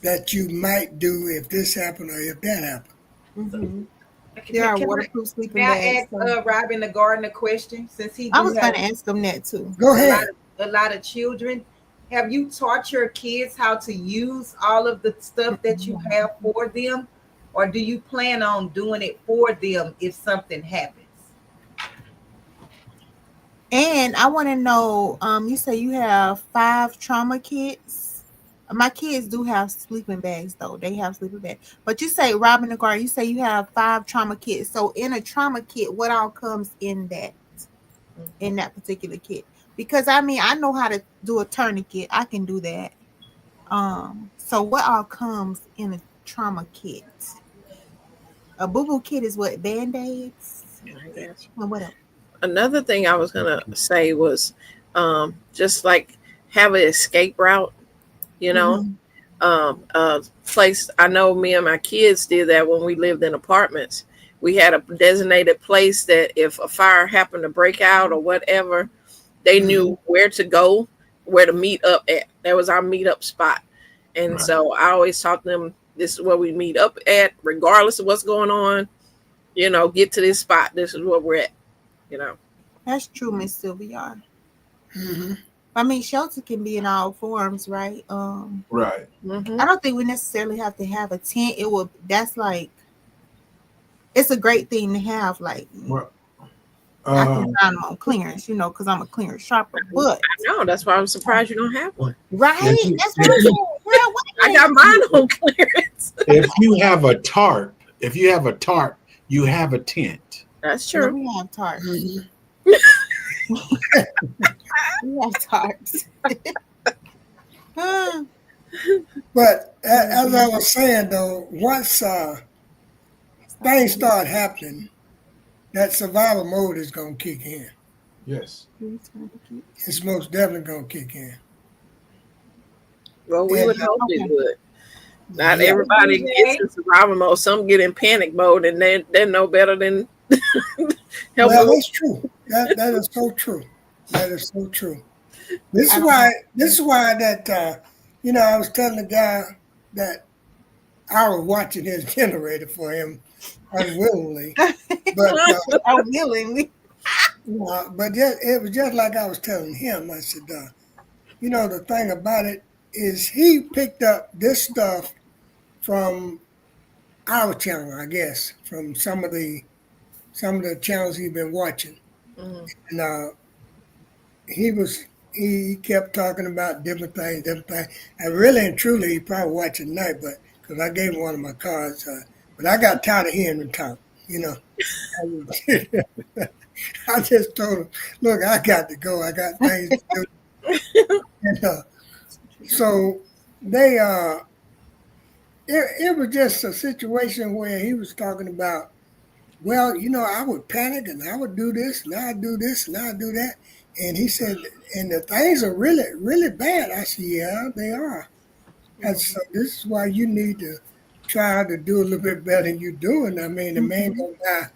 that you might do if this happened or if that happened. Mm-hmm. There are waterproof sleeping May I bags. ask Robin the gardener a question since he I do was have gonna ask them that too. Go a ahead. lot of children? Have you taught your kids how to use all of the stuff that you have for them, or do you plan on doing it for them if something happens? And I want to know, you say you have 5 trauma kits. My kids do have sleeping bags, though. They have sleeping bags. But you say, Robin the Guard, you say you have 5 trauma kits. So in a trauma kit, what all comes in that particular kit? Because I mean, I know how to do a tourniquet. I can do that. So what all comes in a trauma kit? A boo-boo kit is what? Band-aids? I guess. And what else? Another thing I was gonna say was just like have an escape route, you know. Place, I know me and my kids did that when we lived in apartments. We had a designated place that if a fire happened to break out or whatever, they knew where to go, where to meet up at. That was our meetup spot. And Right. so I always taught them this is where we meet up at, regardless of what's going on. Get to this spot. This is where we're at. That's true, Miss Sylvia. Hmm. I mean, shelter can be in all forms, right? Right. Mhm. I don't think we necessarily have to have a tent. It's a great thing to have. Like, Well, I can find them on clearance, because I'm a clearance shopper. But No, that's why I'm surprised you don't have one. right, If you- that's what I'm saying. Well, I got mine on clearance. if you have a tarp, you have a tent. That's Yeah, true. we have tarps. Hmm. We have tarps. Huh. But as I was saying, though, once things start happening, that survival mode is going to kick in. Yes. It's most definitely gonna kick in. Well, we And would hope Okay. it would. Not yeah, everybody gets in survival mode. Some get in panic mode, and they're no better than well, helping. that's true. That is so true. That is so true. This I is don't why. know. This is why that I was telling the guy that I was watching his generator for him unwillingly, but Unwillingly. it was just like I was telling him. I said, the thing about it is he picked up this stuff from our channel, I guess, from some of the channels he'd been watching, Mhm. and he kept talking about different things. And really and truly, he probably watched at night, but because I gave him one of my cards, but I got tired of hearing him talk. You know, I just told him, "Look, I got to go. I got things to do." And, so they it was just a situation where he was talking about, well, I would panic and I would do this and I'd do this and I'd do that. And he said, and the things are really, really bad. I said, yeah, they are. And so this is why you need to try to do a little bit better than you're doing. I mean, the man gonna buy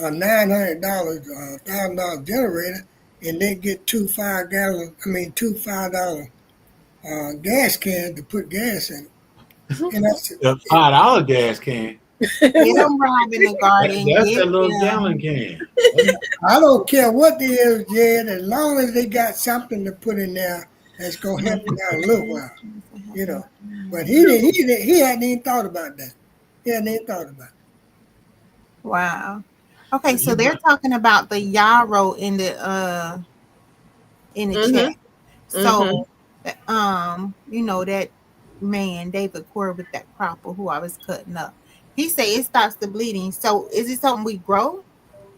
a $900, $1,000 generator and then get two $5 gas cans to put gas in. And I said, The $5 gas can. Get them Rob in the garden. That's Get a little them. gallon can. I don't care what it is, Jed, as long as they got something to put in there that's gonna help you out a little while. But he hadn't even thought about that. He hadn't even thought about it. Wow. Okay, so You they're might- talking about the yarrow in the Mhm. chat. So that man, David Core with that cropper who I was cutting up. He say it stops the bleeding. So is it something we grow?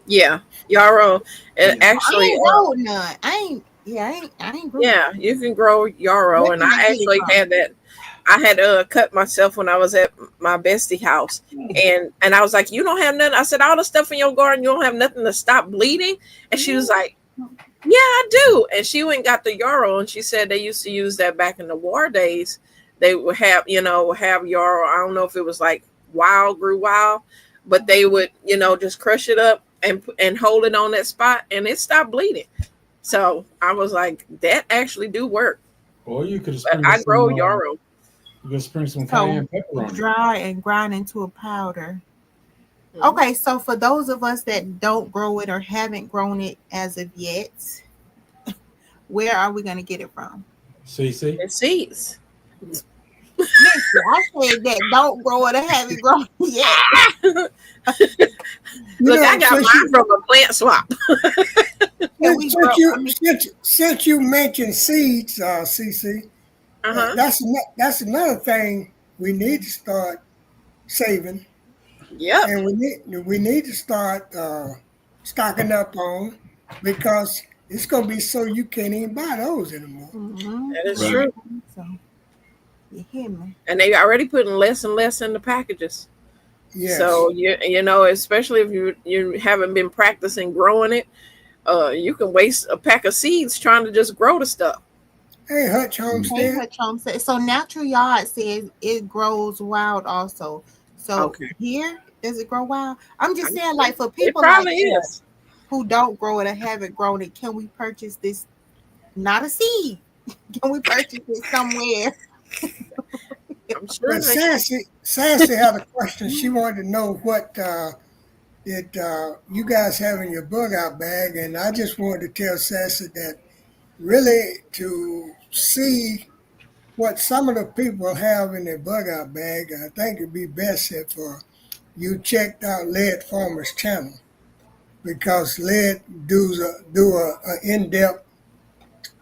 Yeah, yarrow. And Yeah. I actually, ain't grow none. I ain't grow. yeah, you can grow yarrow, Where and can I I get it actually from? had that. I had cut myself when I was at my bestie house, and I was like, "You don't have nothing." I said, "All the stuff in your garden, you don't have nothing to stop bleeding." And she was like, "Yeah, I do." And she went and got the yarrow, and she said they used to use that back in the war days. They would have yarrow. I don't know if it was like grew wild, but they would just crush it up and hold it on that spot, and it stopped bleeding. So I was like, that actually do work. Or you could But sprinkle I grow some. yarrow. You could sprinkle some So cayenne pepper on it. dry and grind into a powder. Mhm. Okay, so for those of us that don't grow it or haven't grown it as of yet, where are we going to get it from? See? And seeds. Listen, I said that don't grow it or haven't grown it yet. Look, I got mine from a plant swap. Can we grow? I mean, Since you mentioned seeds, CC, Uh-huh. that's another thing we need to start saving, Yep. and we need to start stocking up on, because it's gonna be so you can't even buy those anymore. That is Right. true. So, you hear me? And they already putting less and less in the packages. Yes. So especially if you haven't been practicing growing it, you can waste a pack of seeds trying to just grow the stuff. Hey, Hutch Hey, Homestead. Hutch Home said- So Natural Yard says it grows wild also. So Okay. here, does it grow wild? I'm just I'm saying, like for It people like probably us is. who don't grow it or haven't grown it, can we purchase this? Not a seed. Can we purchase it somewhere? I'm sure But Sassy had a question. She wanted to know what you guys have in your bug out bag, and I just wanted to tell Sassy that really to see what some of the people have in their bug out bag, I think it'd be best if you checked out Lead Farmer's channel, because Lead do a in-depth,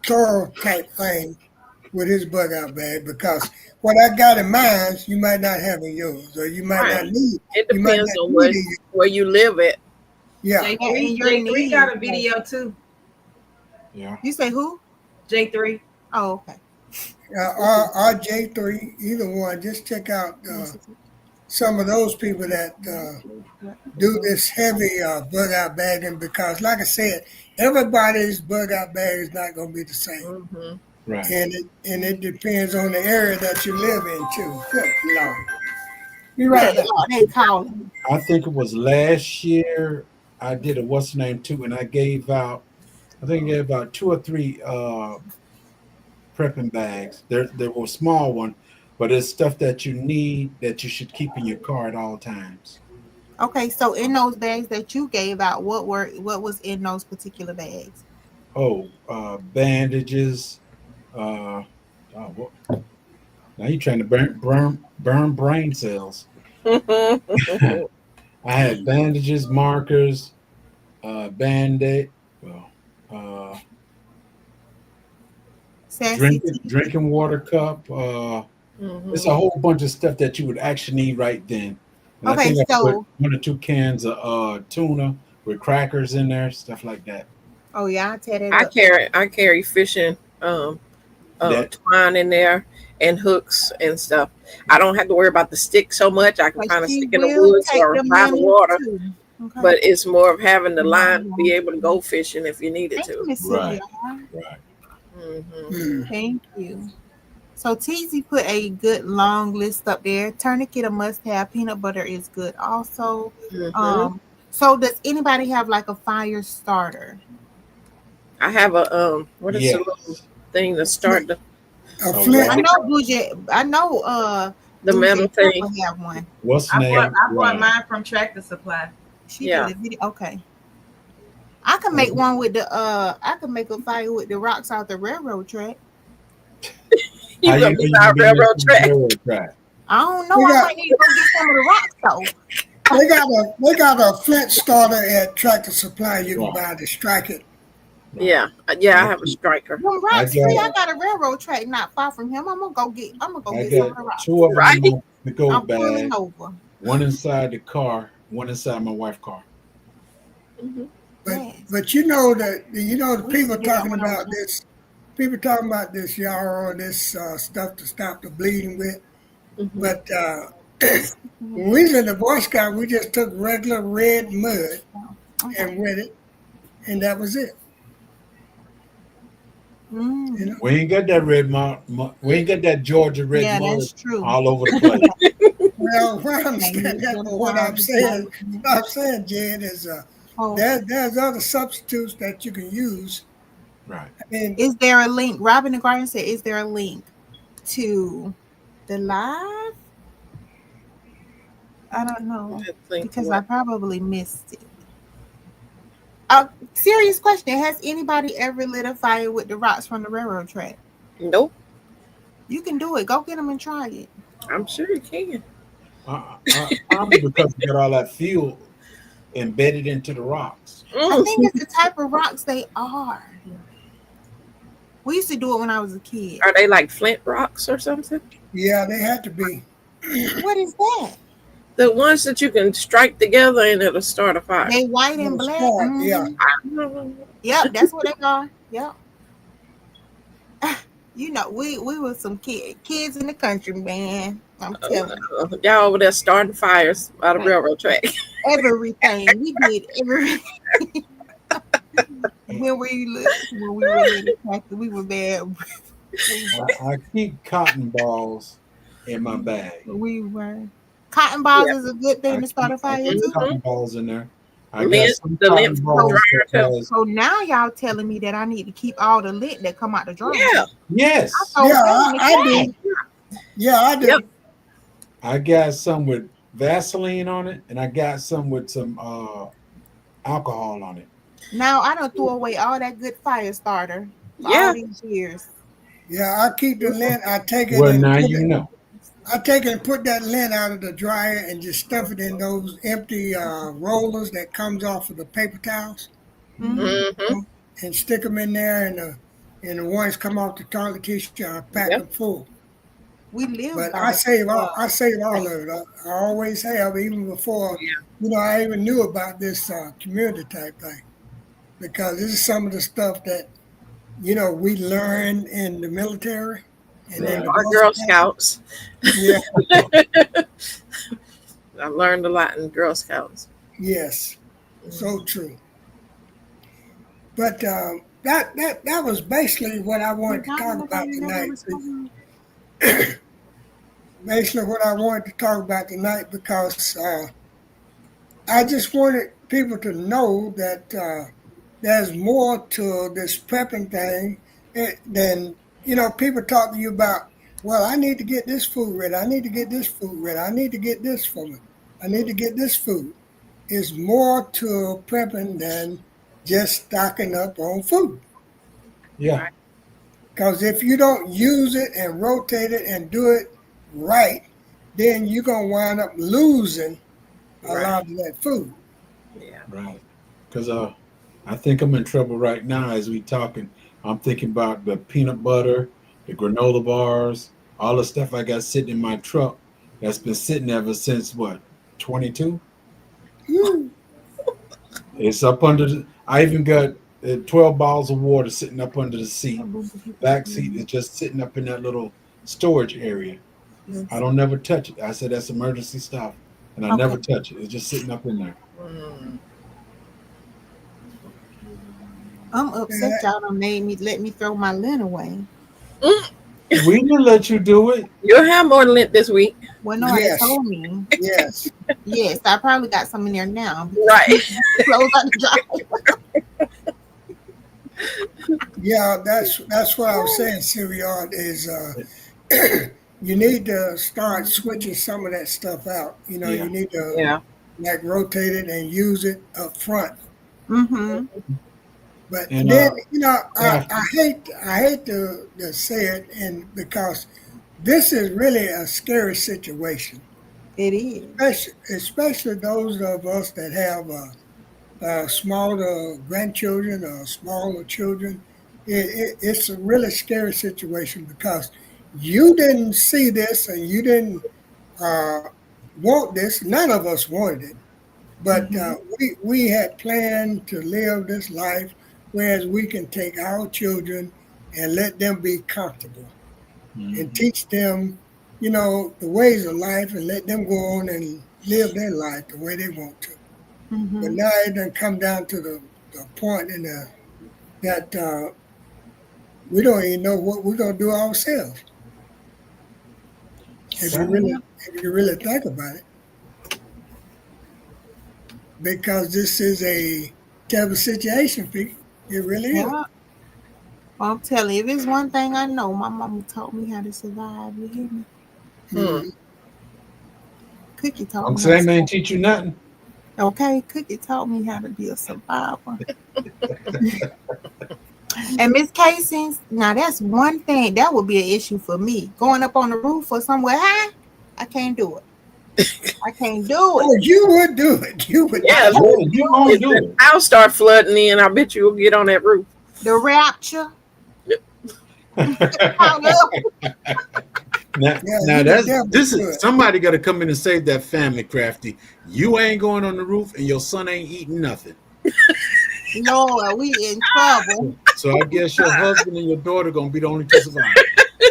thorough type thing with his bug out bag, because what I got in mine, you might not have in yours, or you might not Right. need. It You might depends not on need it. where you live at. Yeah. J3, your J3 needs, got a video too. Yeah. You say who? J3. Oh, okay. Or J3, either one. Just check out some of those people that do this heavy bug out bagging because, like I said, everybody's bug out bag is not going to be the same, Mhm. Right. and it depends on the area that you live in too. Good Lord. Be right back. They call it. I think it was last year I did a what's the name too, and I gave out, I think I gave out 2 or 3 prepping bags. There were small one, but it's stuff that you need that you should keep in your car at all times. Okay, so in those bags that you gave out, what was in those particular bags? Oh, bandages. Oh, what? Now you're trying to burn brain cells. I had bandages, markers, band-aid, well, Sassy drinking water cup. It's a whole bunch of stuff that you would actually need right then. And I Okay, think I put so 1 or 2 cans of tuna with crackers in there, stuff like that. oh yeah, I tear that I up. carry fishing That- twine in there and hooks and stuff. I don't have to worry about the stick so much. I can But kind of she stick in the will woods take or them by the lemons water. too. Okay. But it's more of having the line to Mhm. be able to go fishing if you needed Thank you, to. Miss Right. Sylvia. Right. Mhm. Thank you. So TZ put a good long list up there. Tourniquet a must-have. Peanut butter is good also. Mhm. So does anybody have like a fire starter? I have a what is Yes. the little thing to start the A Oh, flint. I know Bougie. I know Bougie metal thing? Pepper have one. What's the I name? bought Right. mine from Tractor Supply. She Yeah. did a video. Okay. I can make one with the I can make a fire with the rocks out the railroad track. You How gonna be gonna our get railroad this track? railroad track? I don't know. We I got- might need to go get some of the rocks though. They got a flint starter at Tractor Supply. You can Right. buy to strike it. Yeah, yeah. I have a striker. Them rocks I got- free. I got a railroad track not far from him. I'm gonna go get I some of the got rocks. 2 of them Right. in the go I'm bag. pulling over. One inside the car, one inside my wife's car. Mhm. Yes. But you know that the We people should get that talking one about over. this. People talking about this y'all or this stuff to stop the bleeding with. Mhm. But when we was in the Boy Scout, we just took regular red mud Okay. and wet it, and that was it. Mm. You know, We ain't got that red we ain't got that Georgia red Yeah, mud that's true. all over the place. well, what I'm saying, what I'm saying, Jed, is Oh, there's other substitutes that you can use. Right. I mean, is there a link? Robin the Garden said, "Is there a link to the live?" I don't know I think because what- I probably missed it. Serious question: has anybody ever lit a fire with the rocks from the railroad track? Nope. You can do it. Go get them and try it. I'm sure you can. Probably because we got all that fuel embedded into the rocks. I Mm. think it's the type of rocks they are. We used to do it when I was a kid. Are they like flint rocks or something? yeah, they had to be. What is that? The ones that you can strike together and it'll start a fire. They white and black. Smart, yeah. Mhm. Yep, that's what they are. Yep. You know, we were some kids in the country, man. I'm telling you. Y'all over there starting fires by the Right. railroad track. Everything. We did everything. when we were little, we were bad. I keep cotton balls in my bag. We were. Cotton balls Yeah. is a good thing to start a I fire keep too. cotton balls in there. I Lint- got some the cotton lint balls dryer, too. because So now y'all telling me that I need to keep all the lint that come out the dryer. Yeah. yes, I Yeah, told them I to do. Yeah, I do. Yep. I got some with Vaseline on it, and I got some with some alcohol on it. Now I don't throw away all that good fire starter for Yeah. all these years. Yeah, I keep the lint. I take it Well, and now put you it, know. I take it and put that lint out of the dryer and just stuff it in those empty rollers that comes off of the paper towels Mhm. Mm-hmm. and stick them in there, and the ones come off the toilet tissue. I pack Yep. them full. We live But by I it. save all of it. I always have, even before I even knew about this community type thing, because this is some of the stuff that we learned in the military and then the Our Boy Girl Scouts. Scouts. Yeah, I learned a lot in Girl Scouts. Yes, so true. But that was basically what I wanted to talk about tonight. Basically, what I wanted to talk about tonight because I just wanted people to know that there's more to this prepping thing than people talk to you about. Well, I need to get this food ready. I need to get this food ready. I need to get this for me. I need to get this food. It's more to prepping than just stocking up on food. Yeah. Because if you don't use it and rotate it and do it right, then you're going to wind up losing a lot of that food. Yeah. Right. Because I think I'm in trouble right now as we talking. I'm thinking about the peanut butter, the granola bars, all the stuff I got sitting in my truck that's been sitting ever since what, 22? It's up under the, I even got 12 bottles of water sitting up under the seat. Back seat is just sitting up in that little storage area. I don't never touch it. I said that's emergency stuff, and I never touch it. It's just sitting up in there. I'm upset y'all done let me throw my lint away. We didn't let you do it. You'll have more lint this week. Well, no, Yes. they told me. Yes. Yes, I probably got some in there now. Right. Close on the job. Yeah, that's what I was saying, Sirion, is you need to start switching some of that stuff out. You need to like rotate it and use it up front. Mm-hmm. But And, then I hate to say it, and because this is really a scary situation. It is. Especially those of us that have smaller grandchildren or smaller children. It's a really scary situation because you didn't see this and you didn't want this. None of us wanted it. But we had planned to live this life whereas we can take our children and let them be comfortable and teach them, the ways of life and let them go on and live their life the way they want to. But now it done come down to the point that we don't even know what we're going to do ourselves. If you really think about it. Because this is a terrible situation, people. It really is. Well, I'm telling you, if it's one thing I know, my mama taught me how to survive. You hear me? Cookie taught I'm me. saying they ain't teach you nothing. Okay, Cookie taught me how to be a survivor. And Miss Casey, now that's one thing that would be an issue for me. Going up on the roof or somewhere high, I can't do it. I can't do it. Oh, you would do it. You would. Yeah, You won't do it. I'll start flooding in. I bet you will get on that roof. The rapture. Now this is somebody got to come in and save that family, Crafty. You ain't going on the roof, and your son ain't eating nothing. Lord, we in trouble. So I guess your husband and your daughter gonna be the only two survivors.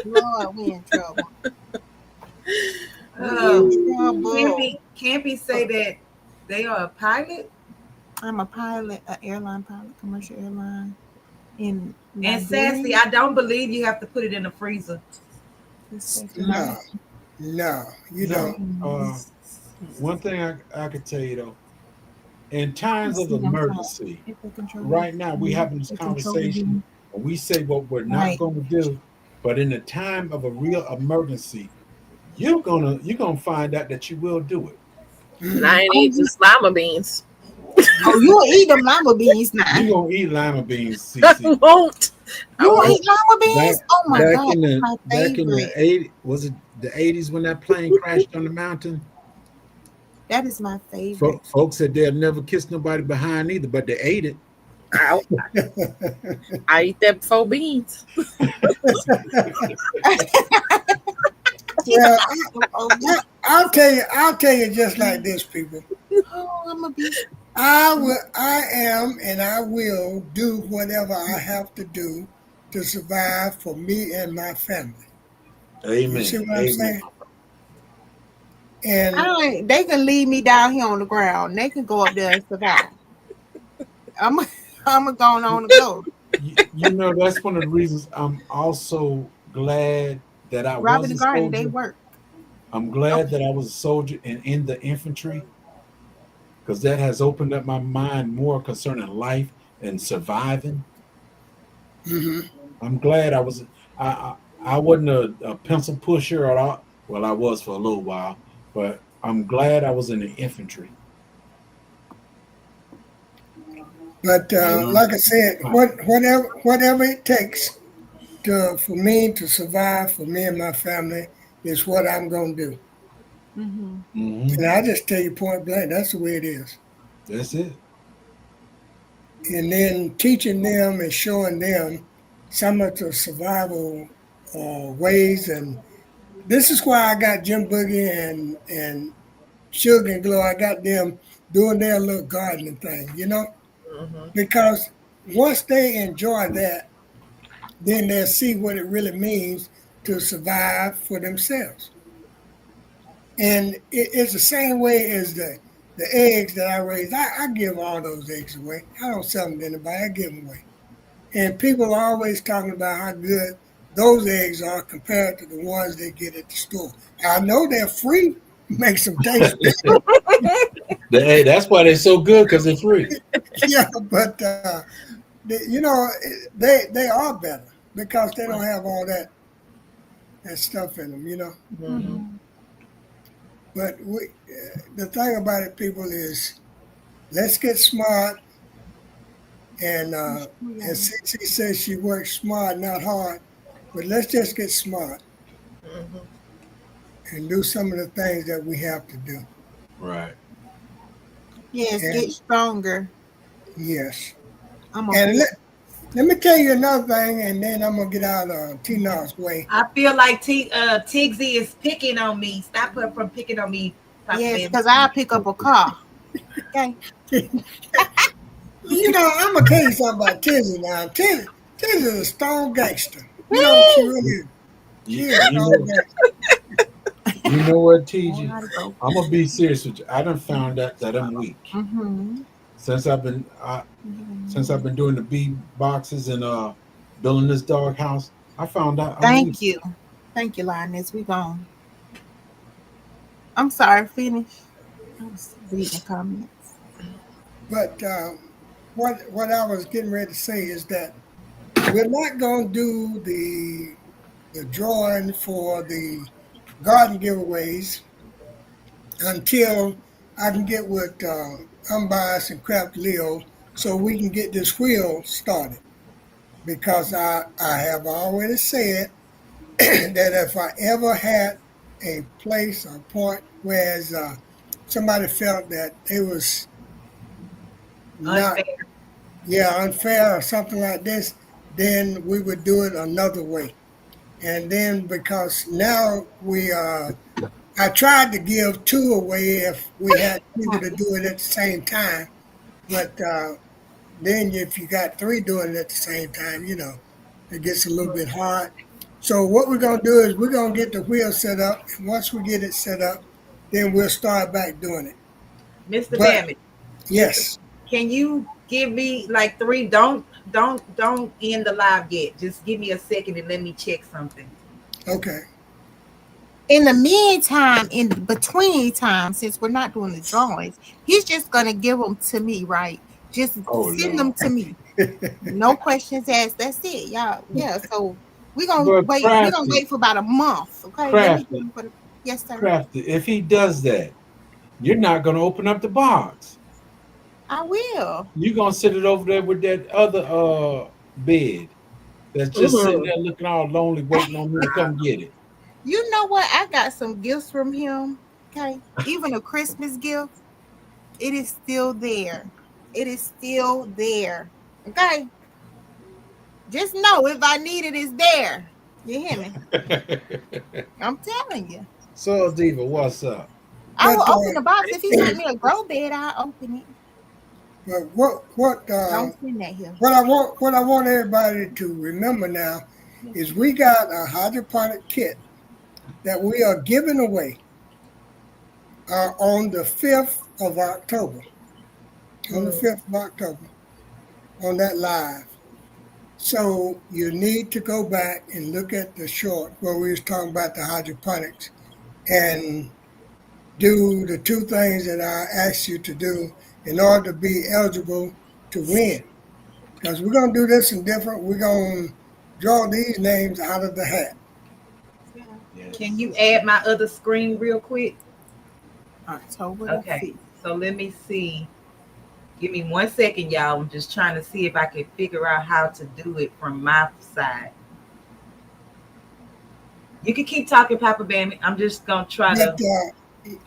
Lord, we in trouble. Campy say that they are a pilot. I'm a pilot, an airline pilot, commercial airline. And Sassy, I don't believe you have to put it in the freezer. No, you don't. One thing I could tell you though, in times of emergency, right now we having this conversation and we say what we're not going to do, but in the time of a real emergency, you're gonna find out that you will do it. And I ain't eating lima beans. Oh, you'll eat them lima beans now. You gonna eat lima beans, I CC. won't. You will eat lima beans? Oh my back God, in the my back in the favorite. 80s, was it the 80s when that plane crashed on the mountain? That is my favorite. Folks said they'll never kiss nobody behind either, but they ate it. I eat that before beans. Well, I'll tell you just like this, people. Oh, I'm a beast. I am and I will do whatever I have to do to survive for me and my family. Amen. You see what I'm saying? And They can leave me down here on the ground. They can go up there and survive. I'm I'm going on to go. You know, that's one of the reasons I'm also glad that I Robert was and a Garden, they soldier. work. I'm glad that I was a soldier and in the infantry because that has opened up my mind more concerning life and surviving. mhm. I'm glad I was. I wasn't a pencil pusher or well, I was for a little while, but I'm glad I was in the infantry. But You know, like I said, whatever it takes for me to survive, for me and my family, is what I'm gonna do. Mm-hmm. hmm And I just tell you point blank, that's the way it is. that's it. And then teaching them and showing them some of the survival ways. And this is why I got Jim Boogie and Sugar and Glow. I got them doing their little gardening thing, Hmm. because once they enjoy that, then they'll see what it really means to survive for themselves. And it's the same way as the eggs that I raise. I give all those eggs away. I don't sell them to anybody. I give them away. And people are always talking about how good those eggs are compared to the ones they get at the store. I know they're free, makes them taste better. Hey, that's why they're so good because they're free. Yeah, but you know, they are better because they don't have all that stuff in them. Hmm. Mm-hmm. But the thing about it, people, is let's get smart. And Cece says she works smart, not hard. But let's just get smart Hmm. and do some of the things that we have to do. Right. Yes, get And stronger. yes. I'm a And big. let me tell you another thing, and then I'm going to get out of Tina's way. I feel like Tigsy is picking on me. Stop her from picking on me. Papa Yes, Bear. because I'll pick up a car. Okay. I'm going to tell you something about Tizzy now. Tizzy is a stone gangster. She really is. She You, is a you stone know, gangster. you know what, Know TG? how to go. I'm gonna be serious with you. I done found out that I'm weak Mm-hmm. since I've been doing the bee boxes and building this dog house. I found out I'm weak. Thank you. Thank you, Lioness. We gone. I'm sorry, finish. I was reading comments. But what I was getting ready to say is that we're not going to do the drawing for the garden giveaways until I can get with Unbiased and Craft Leo so we can get this wheel started. Because I have already said that if I ever had a place or point where somebody felt that it was not Unfair. unfair or something like this, then we would do it another way. And then because now I tried to give two away if we had people to do it at the same time, but then if you got three doing it at the same time, it gets a little bit hard. So what we're gonna do is we're gonna get the wheel set up, and once we get it set up, then we'll start back doing it. Mr. But Bammett, yes, can you give me like three? Don't end the live yet. Just give me a second and let me check something. okay, In the meantime, in between time, since we're not doing the drawings, he's just gonna give them to me, right? Just Oh, send Lord. them to me. No questions asked. That's it, y'all. Yeah. So we're gonna But wait. We're gonna Crafty, wait for about a month. Okay. Let me Crafty, do it for the, yes, sir. Crafty. If he does that, you're not gonna open up the box. I will. You're gonna sit it over there with that other bed that's just sitting there looking all lonely, waiting on me to come get it. You know what? I got some gifts from him. Okay. Even a Christmas gift. It is still there. It is still there. Okay. Just know if I need it, it's there. You hear me? I'm telling you. So Diva, what's up? I will But open the box. If he sent me a grow bed, I'll open it. but what Don't send that here. what I want everybody to remember now is we got a hydroponic kit that we are giving away. on the 5th of October. On the 5th of October, on that live. So you need to go back and look at the short where we was talking about the hydroponics and do the two things that I asked you to do in order to be eligible to win. Because we're going to do this in different, we're going to draw these names out of the hat. Can you add my other screen real quick? October. Okay, so let me see. Give me 1 second, y'all. I'm just trying to see if I can figure out how to do it from my side. You can keep talking, Papa Bammy. I'm just gonna try But, to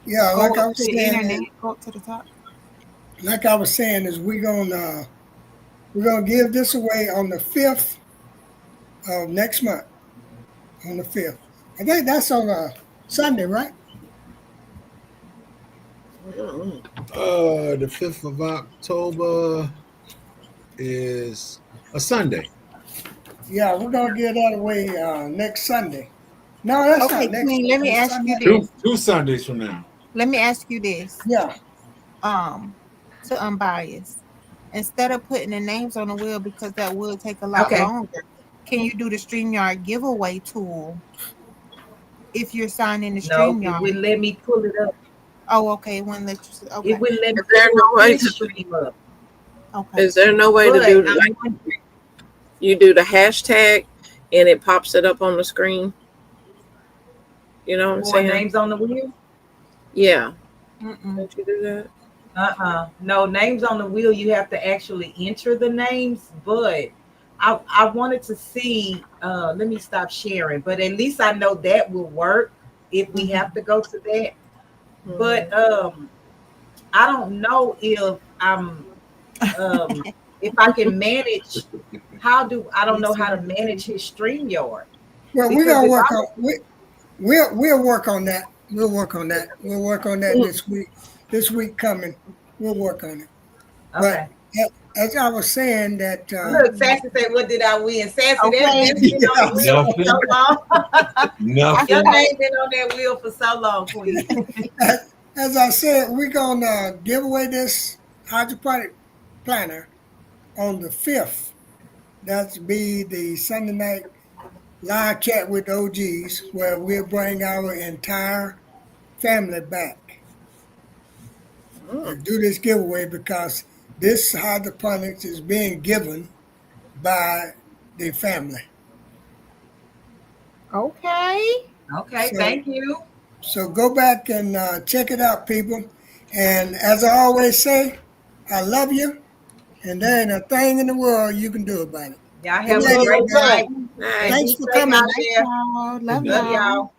yeah, Go like I up was to the saying, internet. Go up to the top. like I was saying, is we're gonna give this away on the 5th of next month. On the 5th, I think that's on a Sunday, right? The 5th of October is a Sunday. Yeah, we're gonna give that away next Sunday. No, that's Okay, not next. Queen, let me next ask you Sunday. this. Two Sundays from now. Let me ask you this. Yeah, To unbiased. Instead of putting the names on the wheel because that will take a lot Okay. longer, can you do the StreamYard giveaway tool if you're signing the no, it StreamYard? wouldn't let me pull it up. Oh, okay. When let you okay. It wouldn't let me Is there no pull way this to- stream up. Okay. Is there no way to But do I'm like wondering- you do the hashtag and it pops it up on the screen? You know what I'm more saying? names on the wheel? Yeah. Mm-mm. Don't you do that? No, names on the wheel, you have to actually enter the names, but I wanted to see, let me stop sharing, but at least I know that will work if we have to go to that. But I don't know if I'm if I can manage I don't know how to manage his StreamYard. well, we're Because gonna if work I- on we'll work on that. We'll work on that. We'll work on that this week. This week coming, we'll work on it. Okay. But as I was saying that Look, Sassy said, "What did I win?" Sassy, Okay. that's been on the wheel for so long. Nothing. Your name been on that wheel for so long, Queen. as I said, we're gonna give away this hydroponic planner on the 5th. That's be the Sunday night live chat with OGs where we'll bring our entire family back and do this giveaway because this hydroponics is being given by the family. Okay. Okay, So- thank you. So go back and check it out, people. And as I always say, I love you, and there ain't a thing in the world you can do about it. Y'all have Good a great night. night. Nice. Thanks Be for safe coming. out there. Y'all. Love Good Love y'all. y'all.